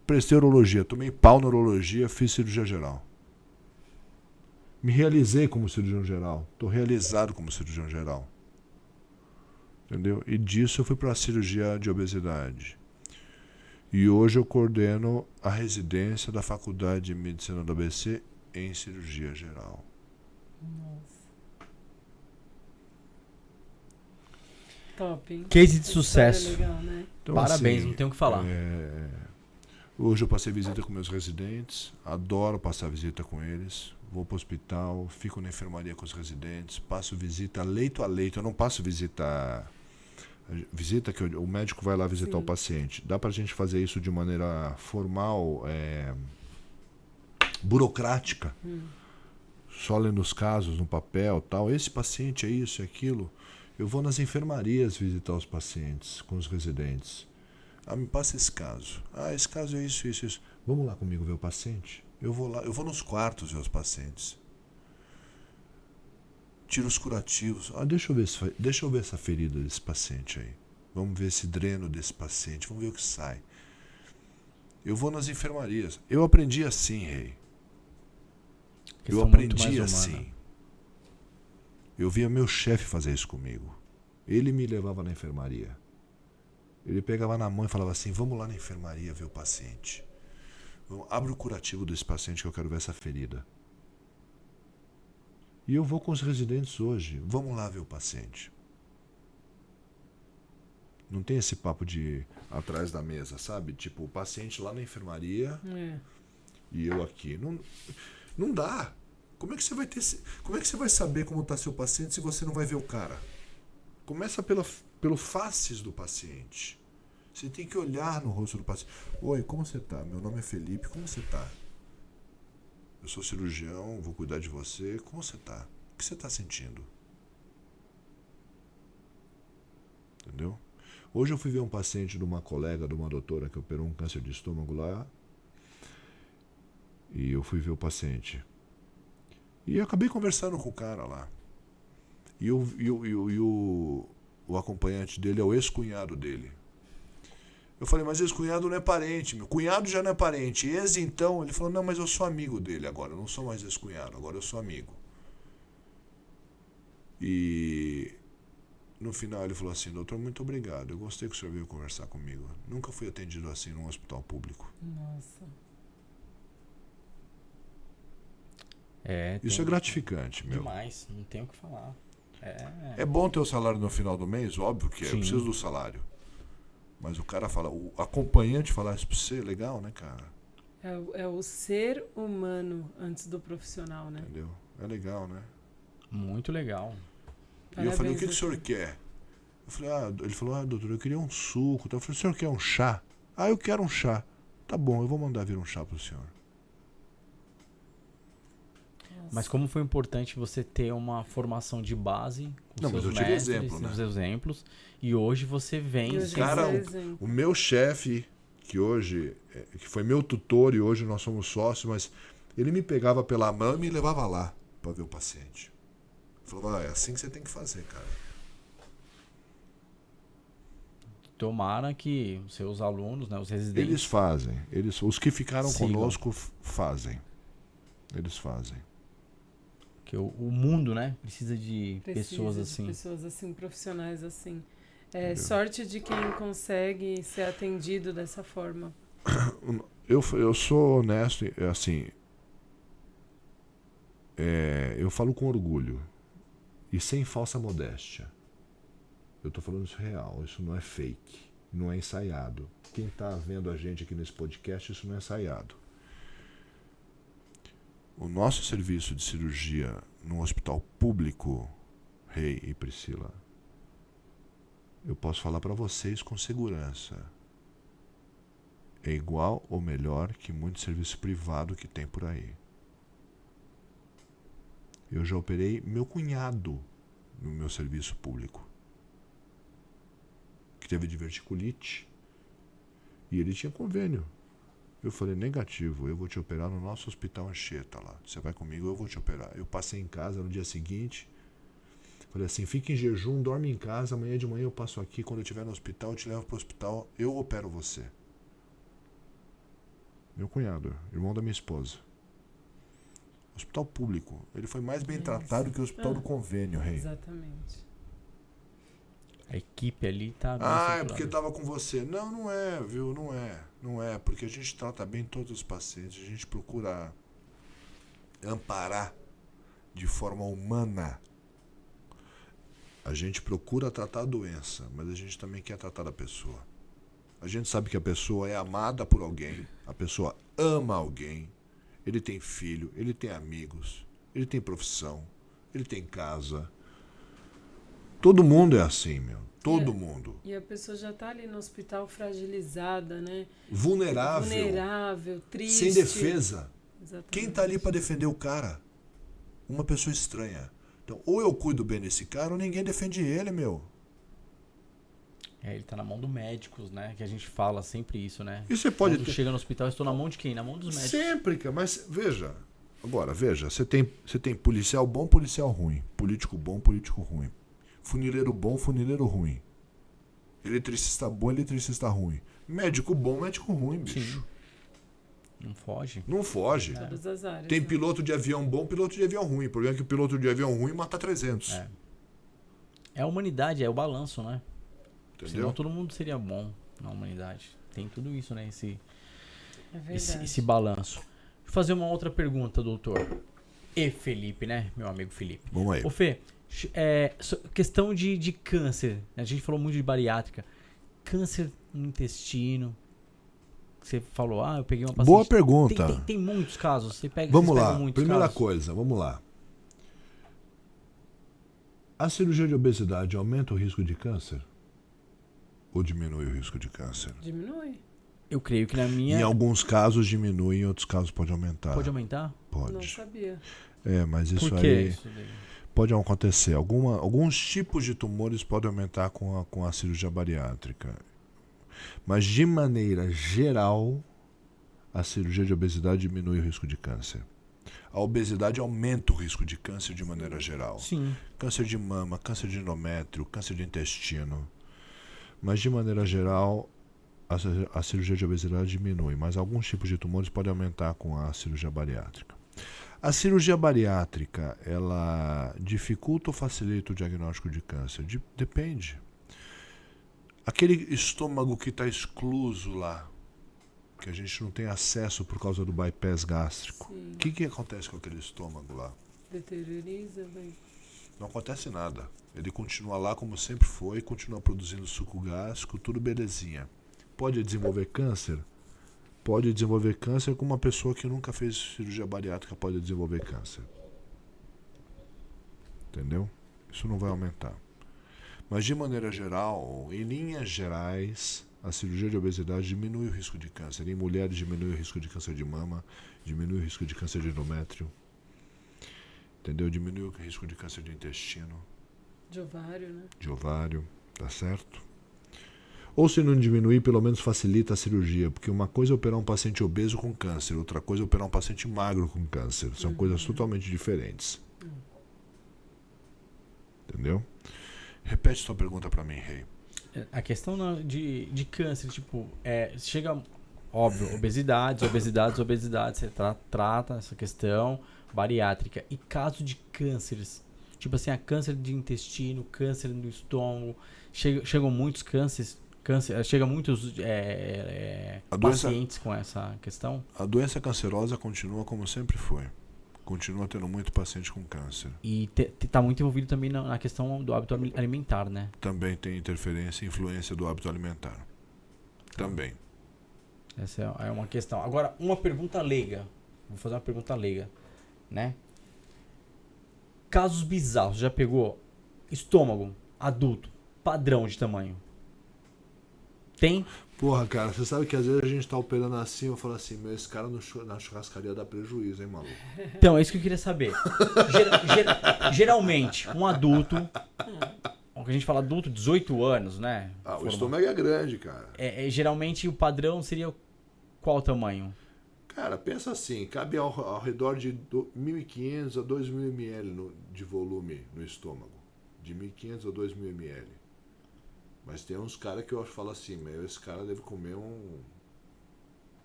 Prestei urologia, tomei pau na urologia, fiz cirurgia geral. Me realizei como cirurgião geral. Estou realizado como cirurgião geral. Entendeu? E disso eu fui para a cirurgia de obesidade. E hoje eu coordeno a residência da Faculdade de Medicina do ABC em cirurgia geral. Nossa. Top, hein? Case de Essa sucesso. história é legal, né? Então, Parabéns, assim, não tenho o que falar. Hoje eu passei visita com meus residentes, adoro passar visita com eles. Vou para o hospital, fico na enfermaria com os residentes, passo visita leito a leito. Eu não passo visita que o médico vai lá visitar o paciente. Dá para a gente fazer isso de maneira formal, burocrática. só lendo os casos no papel, tal. Esse paciente é isso e aquilo. Eu vou nas enfermarias visitar os pacientes com os residentes. Me passa esse caso. Esse caso é isso, isso, isso. Vamos lá comigo ver o paciente? Eu vou lá, eu vou nos quartos ver os pacientes. Tiro os curativos. Deixa eu ver essa ferida desse paciente aí. Vamos ver esse dreno desse paciente. Vamos ver o que sai. Eu vou nas enfermarias. Eu aprendi assim, Rei. Eu aprendi assim. Eu via meu chefe fazer isso comigo. Ele me levava na enfermaria. Ele pegava na mão e falava assim, vamos lá na enfermaria ver o paciente. Abre o curativo desse paciente que eu quero ver essa ferida. E eu vou com os residentes hoje. Vamos lá ver o paciente. Não tem esse papo de atrás da mesa, sabe? Tipo, o paciente lá na enfermaria e eu aqui. Não dá. Como é que você vai saber como está seu paciente se você não vai ver o cara? Começa pelo faces do paciente. Você tem que olhar no rosto do paciente. Oi, como você está? Meu nome é Felipe, como você está? Eu sou cirurgião, vou cuidar de você. Como você está? O que você está sentindo? Entendeu? Hoje eu fui ver um paciente de uma colega, de uma doutora que operou um câncer de estômago lá. E eu fui ver o paciente. E eu acabei conversando com o cara lá. E o acompanhante dele é o ex-cunhado dele. Eu falei, mas ex-cunhado não é parente, meu. Cunhado já não é parente. Ex, então, ele falou, não, mas eu sou amigo dele agora. Eu não sou mais ex-cunhado, agora eu sou amigo. E no final ele falou assim, doutor, muito obrigado. Eu gostei que o senhor veio conversar comigo. Nunca fui atendido assim num hospital público. Nossa. Isso é gratificante, meu. Demais, não tem o que falar. É bom ter o salário no final do mês, óbvio que é. Sim. Eu preciso do salário. Mas o cara fala, o acompanhante falar isso pra você, é legal, né, cara? É o ser humano antes do profissional, né? Entendeu? É legal, né? Muito legal. E eu falei, o que o senhor quer? Eu falei, ele falou, doutor, eu queria um suco. Eu falei, o senhor quer um chá? Eu quero um chá. Tá bom, eu vou mandar vir um chá pro senhor. Mas como foi importante você ter uma formação de base com mas seus eu tive mestres, exemplo, né? seus exemplos, e hoje você vem... Cara, o meu chefe, que hoje, que foi meu tutor e hoje nós somos sócios, mas ele me pegava pela mão e me levava lá para ver o paciente. Falava, é assim que você tem que fazer, cara. Tomara que os seus alunos, né, os residentes... Eles fazem. Os que ficaram sigam. conosco fazem. Eles fazem. Que o mundo, né, precisa de pessoas assim. Pessoas assim, profissionais assim. Sorte de quem consegue ser atendido dessa forma. Eu sou honesto, assim... eu falo com orgulho. E sem falsa modéstia. Eu tô falando isso real, isso não é fake, não é ensaiado. Quem tá vendo a gente aqui nesse podcast, isso não é ensaiado. O nosso serviço de cirurgia num hospital público, Rei e Priscila, eu posso falar para vocês com segurança, é igual ou melhor que muito serviço privado que tem por aí. Eu já operei meu cunhado no meu serviço público, que teve diverticulite, e ele tinha convênio. Eu falei, negativo, eu vou te operar no nosso hospital Anchieta lá. Você vai comigo, eu vou te operar. Eu passei em casa no dia seguinte, falei assim, fica em jejum, dorme em casa, amanhã de manhã eu passo aqui, quando eu estiver no hospital, eu te levo pro hospital, eu opero você. Meu cunhado, irmão da minha esposa. Hospital público. Ele foi mais bem tratado que o hospital do convênio, Rei. Exatamente. A equipe ali tá... é porque tava com você. Não, não é, viu? Não é. Não é, porque a gente trata bem todos os pacientes. A gente procura amparar de forma humana. A gente procura tratar a doença, mas a gente também quer tratar a pessoa. A gente sabe que a pessoa é amada por alguém, a pessoa ama alguém, ele tem filho, ele tem amigos, ele tem profissão, ele tem casa. Todo mundo é assim, meu. Todo mundo. E a pessoa já está ali no hospital fragilizada, né? Vulnerável, triste. sem defesa. Exatamente. Quem está ali para defender o cara? Uma pessoa estranha. Então, ou eu cuido bem desse cara, ou ninguém defende ele, meu. Ele tá na mão dos médicos, né? Que a gente fala sempre isso, né? E você pode Quando chega no hospital, eu estou na mão de quem? Na mão dos médicos. Sempre, cara. Mas veja. Agora, veja. Você tem policial bom, policial ruim. Político bom, político ruim. Funileiro bom, funileiro ruim. Eletricista bom, eletricista ruim. Médico bom, médico ruim, bicho. Sim. Não foge. Não foge. Todas as áreas. Tem né? piloto de avião bom, piloto de avião ruim. O problema é que o piloto de avião ruim mata 300. É a humanidade, é o balanço, né? Entendeu? Senão todo mundo seria bom na humanidade. Tem tudo isso, né? É verdade. Esse balanço. Deixa eu fazer uma outra pergunta, doutor. E Felipe, né? Meu amigo Felipe. Vamos aí. Ô Fê, questão de câncer. A gente falou muito de bariátrica. Câncer no intestino. Você falou, eu peguei uma paciente. Boa pergunta. Tem muitos casos. Vamos vocês lá. pegam muitos Primeira casos? coisa, vamos lá. A cirurgia de obesidade aumenta o risco de câncer? Ou diminui o risco de câncer? Diminui. Eu creio que na minha... Em alguns casos diminui, em outros casos pode aumentar. Pode aumentar? Pode. Não sabia. Mas isso Por que aí isso daí? pode acontecer. Alguns tipos de tumores podem aumentar com a cirurgia bariátrica. Mas de maneira geral, a cirurgia de obesidade diminui o risco de câncer. A obesidade aumenta o risco de câncer de maneira geral. Sim. Câncer de mama, câncer de endométrio, câncer de intestino. Mas de maneira geral, a cirurgia de obesidade diminui, mas alguns tipos de tumores podem aumentar com a cirurgia bariátrica. A cirurgia bariátrica, ela dificulta ou facilita o diagnóstico de câncer? Depende. Aquele estômago que está excluso lá, que a gente não tem acesso por causa do bypass gástrico. Sim. O que acontece com aquele estômago lá? Deterioriza, bem. Não acontece nada. Ele continua lá como sempre foi, continua produzindo suco gástrico, tudo belezinha. Pode desenvolver câncer? Pode desenvolver câncer, como uma pessoa que nunca fez cirurgia bariátrica pode desenvolver câncer. Entendeu? Isso não vai aumentar. Mas de maneira geral, em linhas gerais, a cirurgia de obesidade diminui o risco de câncer. Em mulheres diminui o risco de câncer de mama, diminui o risco de câncer de endométrio. Entendeu? Diminui o risco de câncer de intestino. De ovário, né? De ovário, tá certo? Ou se não diminuir, pelo menos facilita a cirurgia, porque uma coisa é operar um paciente obeso com câncer, outra coisa é operar um paciente magro com câncer. São coisas totalmente diferentes. Entendeu? Repete sua pergunta para mim, Rei. A questão de câncer, tipo, chega, óbvio, obesidades, você trata essa questão bariátrica. E caso de cânceres, tipo assim, câncer de intestino, câncer do estômago, chegam muitos chega muitos pacientes com essa questão? A doença cancerosa continua como sempre foi. Continua tendo muito paciente com câncer. E tá muito envolvido também na questão do hábito alimentar, né? Também tem interferência e influência do hábito alimentar. Também. Essa é uma questão. Agora, uma pergunta leiga. Vou fazer uma pergunta leiga, né? Casos bizarros. Já pegou estômago, adulto, padrão de tamanho? Tem? Porra, cara, você sabe que às vezes a gente tá operando assim, eu falo assim, esse cara na churrascaria dá prejuízo, hein, maluco? Então, é isso que eu queria saber. Geralmente, um adulto, o que a gente fala adulto, 18 anos, né? O estômago é grande, cara. Geralmente o padrão seria qual tamanho? Cara, pensa assim, cabe ao redor de 1.500 a 2.000 ml de volume no estômago. De 1.500 a 2.000 ml. Mas tem uns caras que eu falo assim, esse cara deve comer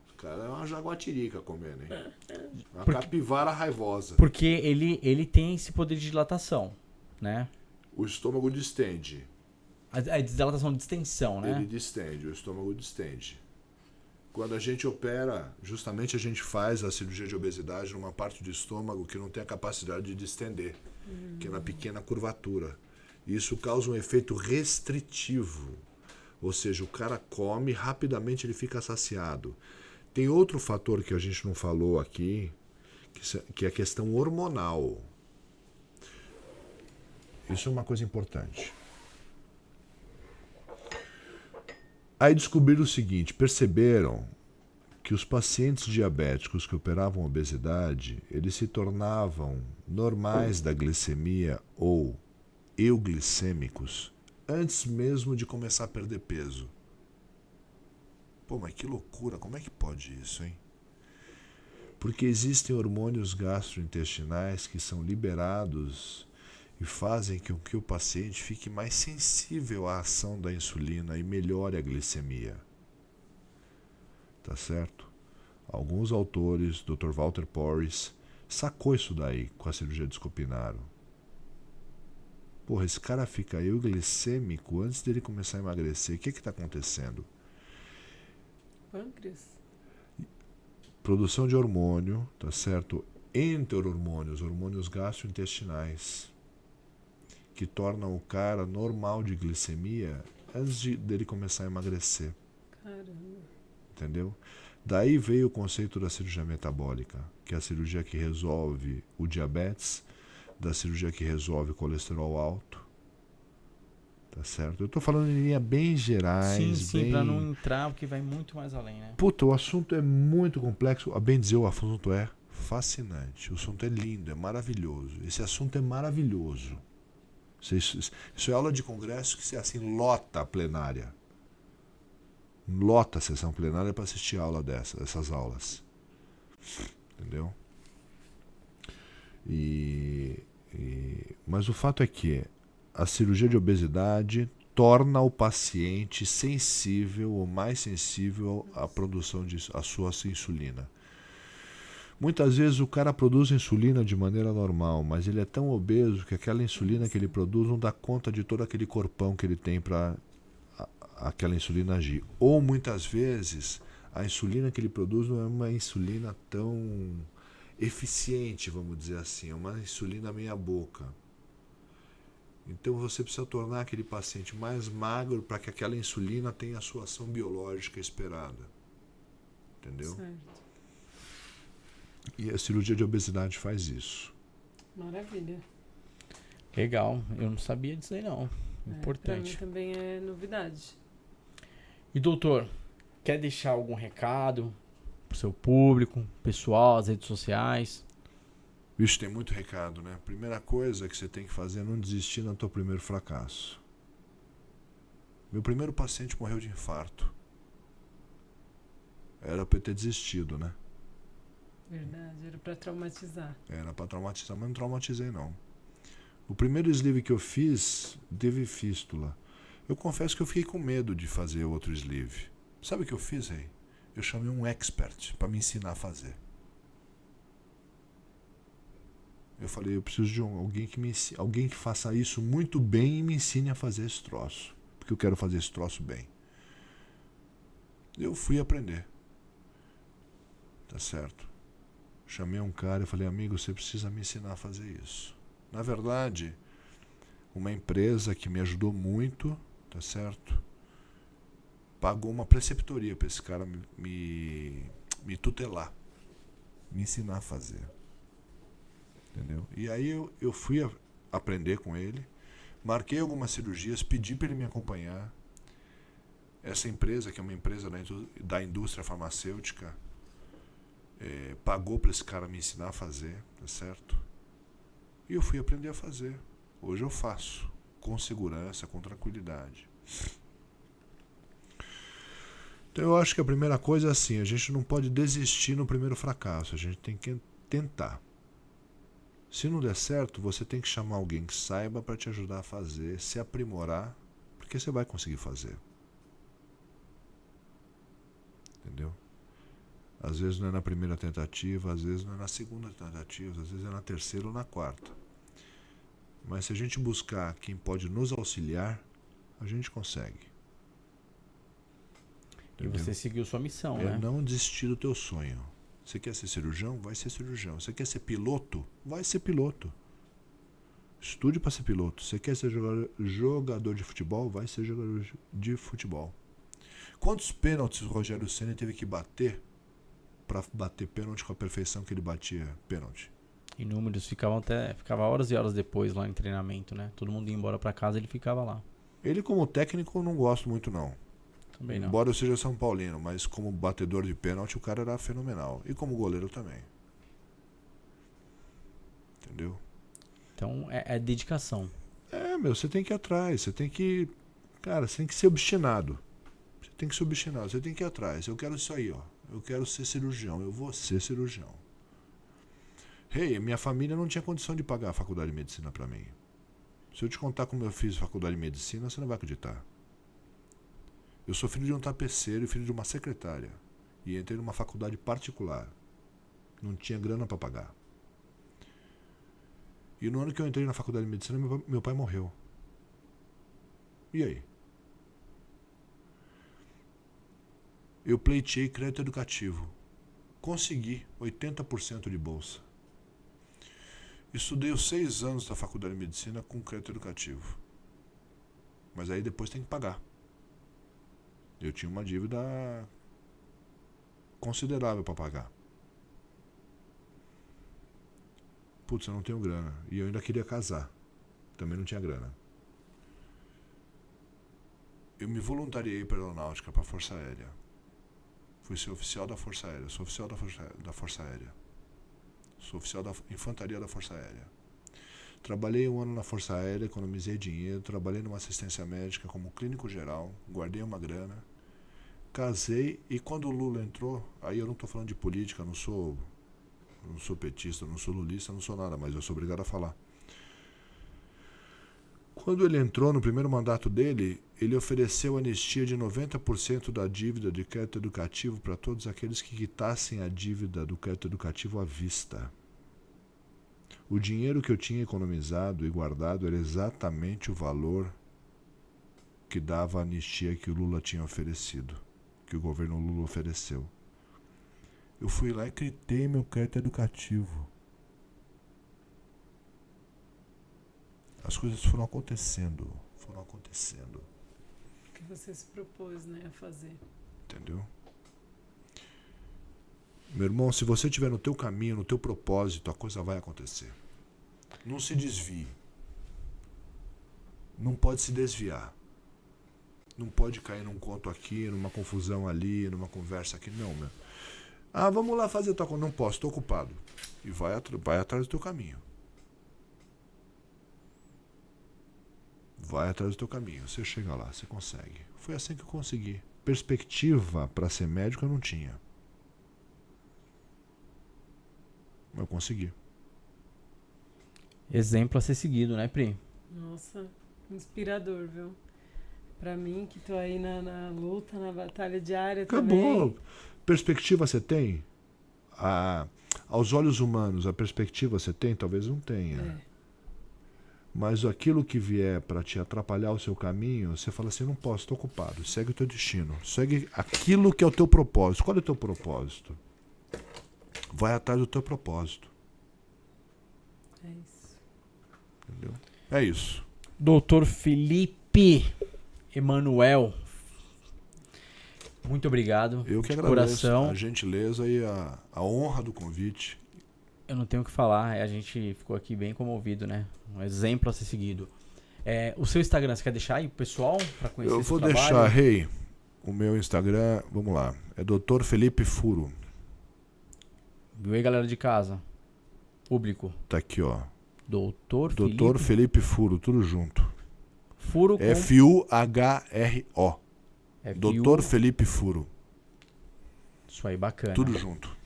Esse cara é uma jaguatirica comendo, hein? Uma capivara raivosa. Porque ele tem esse poder de dilatação, né? O estômago distende. A dilatação de distensão, né? Ele distende, o estômago distende. Quando a gente opera, justamente a gente faz a cirurgia de obesidade numa parte do estômago que não tem a capacidade de distender, que é na pequena curvatura. Isso causa um efeito restritivo, ou seja, o cara come, rapidamente ele fica saciado. Tem outro fator que a gente não falou aqui, que é a questão hormonal. Isso é uma coisa importante. Aí descobriram o seguinte, perceberam que os pacientes diabéticos que operavam obesidade, eles se tornavam normais da glicemia ou euglicêmicos antes mesmo de começar a perder peso. Pô, mas que loucura, como é que pode isso, hein? Porque existem hormônios gastrointestinais que são liberados e fazem com que o paciente fique mais sensível à ação da insulina e melhore a glicemia. Tá certo? Alguns autores, Dr. Walter Porres, sacou isso daí com a cirurgia de Scopinaro. Porra, esse cara fica euglicêmico antes dele começar a emagrecer. O que está acontecendo? Pâncreas? Produção de hormônio, tá certo? Enterhormônios, hormônios gastrointestinais, que tornam o cara normal de glicemia antes dele começar a emagrecer. Caramba. Entendeu? Daí veio o conceito da cirurgia metabólica, que é a cirurgia que resolve o diabetes, da cirurgia que resolve o colesterol alto. Tá certo? Eu estou falando em linhas bem gerais. Sim, para não entrar, porque vai muito mais além, né? Puta, o assunto é muito complexo. A bem dizer, o assunto é fascinante. O assunto é lindo, é maravilhoso. Esse assunto é maravilhoso. Isso é aula de congresso que você assim lota a plenária. Lota a sessão plenária para assistir a aula dessas aulas. Entendeu? Mas o fato é que a cirurgia de obesidade torna o paciente sensível ou mais sensível à produção à sua insulina. Muitas vezes o cara produz insulina de maneira normal, mas ele é tão obeso que aquela insulina que ele produz não dá conta de todo aquele corpão que ele tem para aquela insulina agir. Ou muitas vezes a insulina que ele produz não é uma insulina tão eficiente, vamos dizer assim, é uma insulina meia boca. Então você precisa tornar aquele paciente mais magro para que aquela insulina tenha a sua ação biológica esperada. Entendeu? Certo. E a cirurgia de obesidade faz isso. Maravilha. Legal, eu não sabia disso aí não. Importante. Para mim também é novidade. E doutor, quer deixar algum recado pro seu público, pessoal, as redes sociais? Bicho, tem muito recado, né? Primeira coisa que você tem que fazer é não desistir no teu primeiro fracasso. Meu primeiro paciente morreu de infarto. Era para eu ter desistido, né? Verdade, era para traumatizar. Era para traumatizar, mas não traumatizei não. O primeiro sleeve que eu fiz teve fístula. Eu confesso que eu fiquei com medo de fazer outro sleeve. Sabe o que eu fiz, Rei? Eu chamei um expert para me ensinar a fazer. Eu falei, eu preciso de alguém que faça isso muito bem e me ensine a fazer esse troço. Porque eu quero fazer esse troço bem. Eu fui aprender. Tá certo? Chamei um cara e falei, amigo, você precisa me ensinar a fazer isso. Na verdade, uma empresa que me ajudou muito, tá certo? Pagou uma preceptoria para esse cara me tutelar. Me ensinar a fazer. Entendeu? E aí eu fui aprender com ele, marquei algumas cirurgias, pedi para ele me acompanhar. Essa empresa, que é uma empresa da indústria farmacêutica, pagou para esse cara me ensinar a fazer, tá certo? E eu fui aprender a fazer. Hoje eu faço, com segurança, com tranquilidade. Então eu acho que a primeira coisa é assim, a gente não pode desistir no primeiro fracasso, a gente tem que tentar. Se não der certo, você tem que chamar alguém que saiba para te ajudar a fazer, se aprimorar, porque você vai conseguir fazer. Entendeu? Às vezes não é na primeira tentativa, às vezes não é na segunda tentativa, às vezes é na terceira ou na quarta. Mas se a gente buscar quem pode nos auxiliar, a gente consegue. Entendeu? E você seguiu sua missão, né? É não desistir do teu sonho. Você quer ser cirurgião? Vai ser cirurgião. Você quer ser piloto? Vai ser piloto. Estude para ser piloto. Você quer ser jogador de futebol? Vai ser jogador de futebol. Quantos pênaltis o Rogério Ceni teve que bater para bater pênalti com a perfeição que ele batia pênalti? Inúmeros, ficava horas e horas depois lá em treinamento, né? Todo mundo ia embora para casa, ele ficava lá. Ele como técnico eu não gosto muito não. Também não. Embora eu seja São Paulino, mas como batedor de pênalti o cara era fenomenal. E como goleiro também. Entendeu? Então é dedicação. Você tem que ir atrás. Você tem que... Cara, você tem que ser obstinado. Você tem que ser obstinado. Você tem que ir atrás. Eu quero isso aí, ó. Eu quero ser cirurgião. Eu vou ser cirurgião. Minha família não tinha condição de pagar a faculdade de medicina pra mim. Se eu te contar como eu fiz faculdade de medicina, você não vai acreditar. Eu sou filho de um tapeceiro e filho de uma secretária. E entrei numa faculdade particular. Não tinha grana para pagar. E no ano que eu entrei na faculdade de medicina, meu pai morreu. E aí? Eu pleiteei crédito educativo. Consegui 80% de bolsa. Estudei os 6 anos da faculdade de medicina com crédito educativo. Mas aí depois tem que pagar. Eu tinha uma dívida considerável para pagar. Putz, eu não tenho grana. E eu ainda queria casar. Também não tinha grana. Eu me voluntariei para a aeronáutica, para a Força Aérea. Fui ser oficial da Força Aérea. Sou oficial da Força Aérea. Sou oficial da Infantaria da Força Aérea. Trabalhei 1 ano na Força Aérea, economizei dinheiro, trabalhei numa assistência médica como clínico geral, guardei uma grana, casei e quando o Lula entrou, aí eu não estou falando de política, não sou petista, não sou lulista, não sou nada, mas eu sou obrigado a falar. Quando ele entrou no primeiro mandato dele, ele ofereceu anistia de 90% da dívida de crédito educativo para todos aqueles que quitassem a dívida do crédito educativo à vista. O dinheiro que eu tinha economizado e guardado era exatamente o valor que dava a anistia que o Lula tinha oferecido, que o governo Lula ofereceu. Eu fui lá e quitei meu crédito educativo. As coisas foram acontecendo. O que você se propôs, né, a fazer. Entendeu? Meu irmão, se você estiver no teu caminho, no teu propósito, a coisa vai acontecer. Não se desvie. Não pode se desviar. Não pode cair num conto aqui, numa confusão ali, numa conversa aqui. Não, meu. Vamos lá fazer tua coisa. Não posso, estou ocupado. E vai atrás do teu caminho. Vai atrás do teu caminho. Você chega lá, você consegue. Foi assim que eu consegui. Perspectiva para ser médico eu não tinha. Eu consegui. Exemplo a ser seguido, né, Pri? Nossa, inspirador, viu? Pra mim, que tô aí na luta, na batalha diária também. Acabou. Perspectiva você tem? Aos olhos humanos, a perspectiva você tem? Talvez não tenha. Mas aquilo que vier para te atrapalhar o seu caminho, você fala assim, não posso, estou ocupado. Segue o teu destino. Segue aquilo que é o teu propósito. Qual é o teu propósito? Vai atrás do teu propósito. É isso. Entendeu? É isso. Doutor Felipe Emanuel, muito obrigado. Eu que de agradeço coração. a gentileza e a honra do convite. Eu não tenho o que falar, a gente ficou aqui bem comovido, né? Um exemplo a ser seguido. O seu Instagram, você quer deixar aí, pessoal, para conhecer Eu o seu vou trabalho? deixar, o meu Instagram, vamos lá, é Dr. Felipe Furo. Viu aí, galera de casa? Público. Tá aqui, ó. Doutor Felipe Furo, tudo junto. Furo com... F-U-H-R-O. Dr. Felipe Furo. Isso aí, bacana. Tudo junto.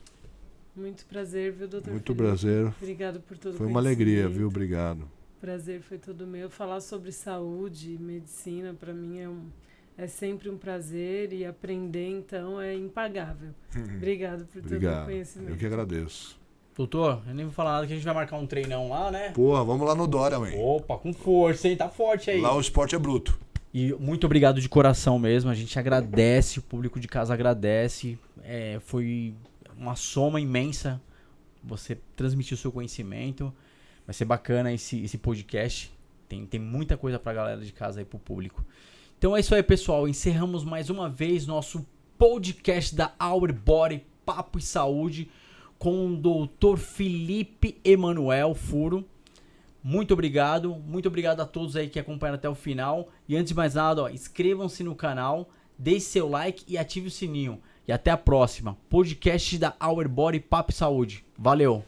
Muito prazer, viu, doutor Muito Felipe? prazer. Obrigado por todo o Foi uma alegria, viu? Obrigado. Prazer foi todo meu. Falar sobre saúde e medicina, para mim, é sempre um prazer e aprender, então, é impagável. Obrigado por todo o conhecimento. Eu que agradeço. Doutor, eu nem vou falar nada que a gente vai marcar um treinão lá, né? Porra, vamos lá no Dória, mãe. Opa, com força, hein? Tá forte aí. Lá o esporte é bruto. E muito obrigado de coração mesmo. A gente agradece, o público de casa agradece. Foi uma soma imensa você transmitir o seu conhecimento. Vai ser bacana esse podcast. Tem muita coisa pra galera de casa aí, pro público. Então é isso aí, pessoal. Encerramos mais uma vez nosso podcast da Our Body Papo e Saúde com o Dr. Felipe Emanuel Furo. Muito obrigado a todos aí que acompanharam até o final. E antes de mais nada, inscrevam-se no canal, deixe seu like e ative o sininho. E até a próxima. Podcast da Our Body Papo e Saúde. Valeu!